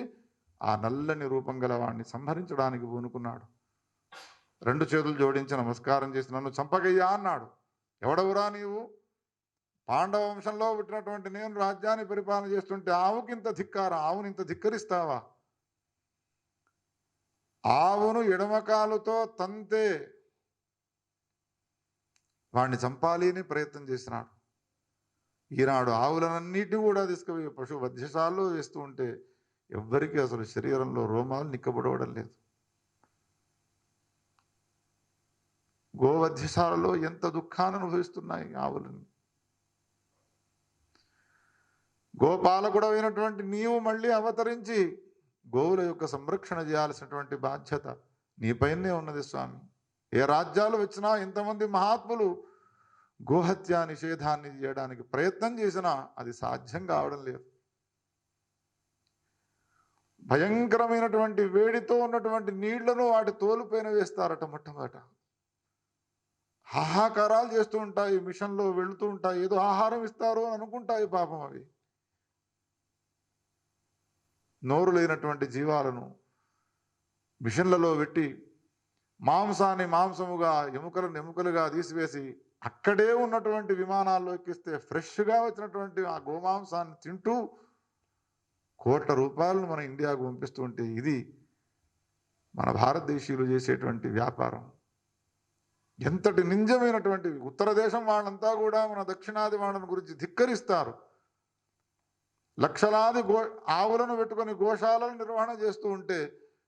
ఆ నల్లని రూపం గల వాడిని సంహరించడానికి పూనుకున్నాడు. 2 చేతులు జోడించి నమస్కారం చేసి నన్ను చంపగయ్యా అన్నాడు. ఎవడవురా నీవు? పాండవ వంశంలో పుట్టినటువంటి నేను రాజ్యాన్ని పరిపాలన చేస్తుంటే ఆవుకింత ధిక్కారా? ఆవుని ఇంత ధిక్కరిస్తావా? ఆవును ఎడమకాలుతో తంతే వాడిని చంపాలి అని ప్రయత్నం చేసినాడు. ఈనాడు ఆవులనన్నిటిని కూడా తీసుకుపోయి పశు వధ్యశాలలో వేస్తూ ఉంటే ఎవ్వరికీ అసలు శరీరంలో రోమాలు నిక్కబడవడం లేదు. గోవధ్యశాలలో ఎంత దుఃఖాన్ని అనుభవిస్తున్నాయి ఆవులని. గోపాలకుడైనటువంటి నీవు మళ్ళీ అవతరించి గోవుల యొక్క సంరక్షణ చేయాల్సినటువంటి బాధ్యత నీపైనే ఉన్నది స్వామి. ఏ రాజ్యాలు వచ్చినా ఎంతమంది మహాత్ములు గోహత్య నిషేధాన్ని చేయడానికి ప్రయత్నం చేసినా అది సాధ్యం కావడం లేదు. భయంకరమైనటువంటి వేడితో ఉన్నటువంటి నీళ్లను వాటి తోలుపైన వేస్తారట. మొట్టమొదట హాహాకారాలు చేస్తూ ఉంటాయి, మిషన్లో వెళుతూ ఉంటాయి, ఏదో ఆహారం ఇస్తారు అని అనుకుంటాయి పాపం. అవి నోరు లేనటువంటి జీవాలను మిషన్లలో పెట్టి మాంసాన్ని మాంసముగా, ఎముకలను ఎముకలుగా తీసివేసి అక్కడే ఉన్నటువంటి విమానాల్లో ఎక్కిస్తే ఫ్రెష్గా వచ్చినటువంటి ఆ గోమాంసాన్ని తింటూ కోట్ల రూపాయలను మన ఇండియాకు పంపిస్తూ ఉంటే ఇది మన భారతదేశీయులు చేసేటువంటి వ్యాపారం. ఎంతటి నింజమైనటువంటి ఉత్తర దేశం వాళ్ళంతా కూడా మన దక్షిణాది వాళ్ళని గురించి ధిక్కరిస్తారు. లక్షలాది ఆవులను పెట్టుకొని గోశాలను నిర్వహణ చేస్తూ ఉంటే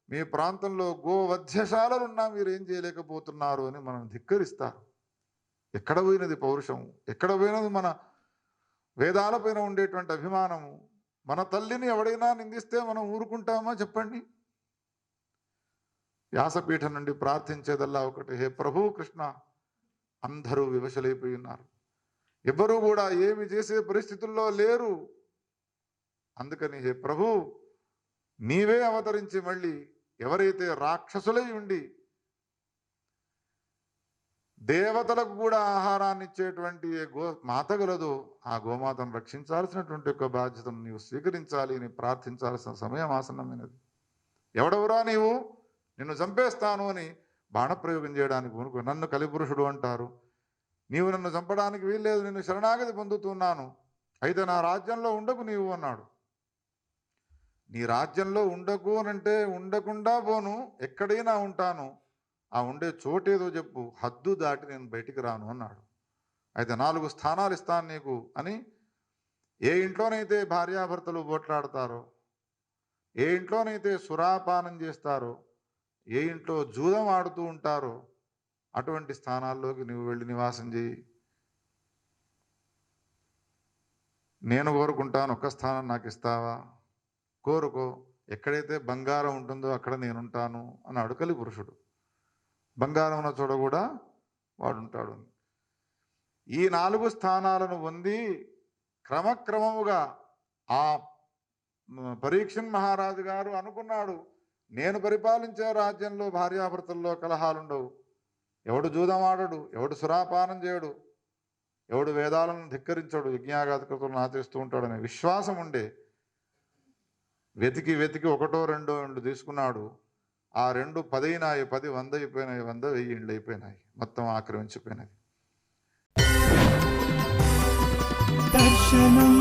మీ ప్రాంతంలో గోవధ్యశాలలున్నా మీరు ఏం చేయలేకపోతున్నారు అని మనం ధిక్కరిస్తారు. ఎక్కడ పోయినది పౌరుషం? ఎక్కడ పోయినది మన వేదాలపైన ఉండేటువంటి అభిమానము? మన తల్లిని ఎవడైనా నిందిస్తే మనం ఊరుకుంటామా చెప్పండి? వ్యాసపీఠం నుండి ప్రార్థించేదల్లా ఒకటి, హే ప్రభు కృష్ణ, అందరూ వివశలైపోయి ఉన్నారు, ఎవ్వరూ కూడా ఏమి చేసే పరిస్థితుల్లో లేరు. అందుకని హే ప్రభు, నీవే అవతరించి మళ్ళీ ఎవరైతే రాక్షసులై ఉండి దేవతలకు కూడా ఆహారాన్ని ఇచ్చేటువంటి మాత గలదో ఆ గోమాతను రక్షించాల్సినటువంటి ఒక బాధ్యతను నీవు స్వీకరించాలి అని ప్రార్థించాల్సిన సమయం ఆసన్నమైనది. ఎవడెవరా నీవు, నిన్ను చంపేస్తాను అని బాణప్రయోగం చేయడానికి పూనుకో. నన్ను కలిపురుషుడు అంటారు, నీవు నన్ను చంపడానికి వీల్లేదు, నిన్ను శరణాగతి పొందుతున్నాను, అయితే నా రాజ్యంలో ఉండకు నీవు అన్నాడు. నీ రాజ్యంలో ఉండకు అనంటే ఉండకుండా పోను, ఎక్కడైనా ఉంటాను, ఆ ఉండే చోటేదో చెప్పు, హద్దు దాటి నేను బయటికి రాను అన్నాడు. అయితే 4 స్థానాలు ఇస్తాను నీకు అని. ఏ ఇంట్లోనైతే భార్యాభర్తలు పోట్లాడతారో, ఏ ఇంట్లోనైతే సురాపానం చేస్తారో, ఏ ఇంట్లో జూదం ఆడుతూ ఉంటారో అటువంటి స్థానాల్లోకి నువ్వు వెళ్ళి నివాసం చేయి. నేను కోరుకుంటాను, ఒక్క స్థానం నాకు ఇస్తావా? కోరుకో. ఎక్కడైతే బంగారం ఉంటుందో అక్కడ నేనుంటాను అన్నాడు కలిపురుషుడు. బంగారం ఉన్న చోట కూడా వాడుంటాడు. ఈ 4 స్థానాలను పొంది క్రమక్రమముగా ఆ పరీక్షన్ మహారాజు గారు అనుకున్నాడు, నేను పరిపాలించే రాజ్యంలో భార్యాభర్తల్లో కలహాలుండవు, ఎవడు జూదమాడడు, ఎవడు సురాపానం చేయడు, ఎవడు వేదాలను ధిక్కరించడు, యజ్ఞాగాధికృతులను ఆచరిస్తూ ఉంటాడనే విశ్వాసం ఉండే వెతికి 1 2 తీసుకున్నాడు. ఆ 2 10 అయినాయి, 10 100 అయిపోయినాయి, 100 1000 ఇండ్లు అయిపోయినాయి, మొత్తం ఆక్రమించిపోయినది. దర్శనం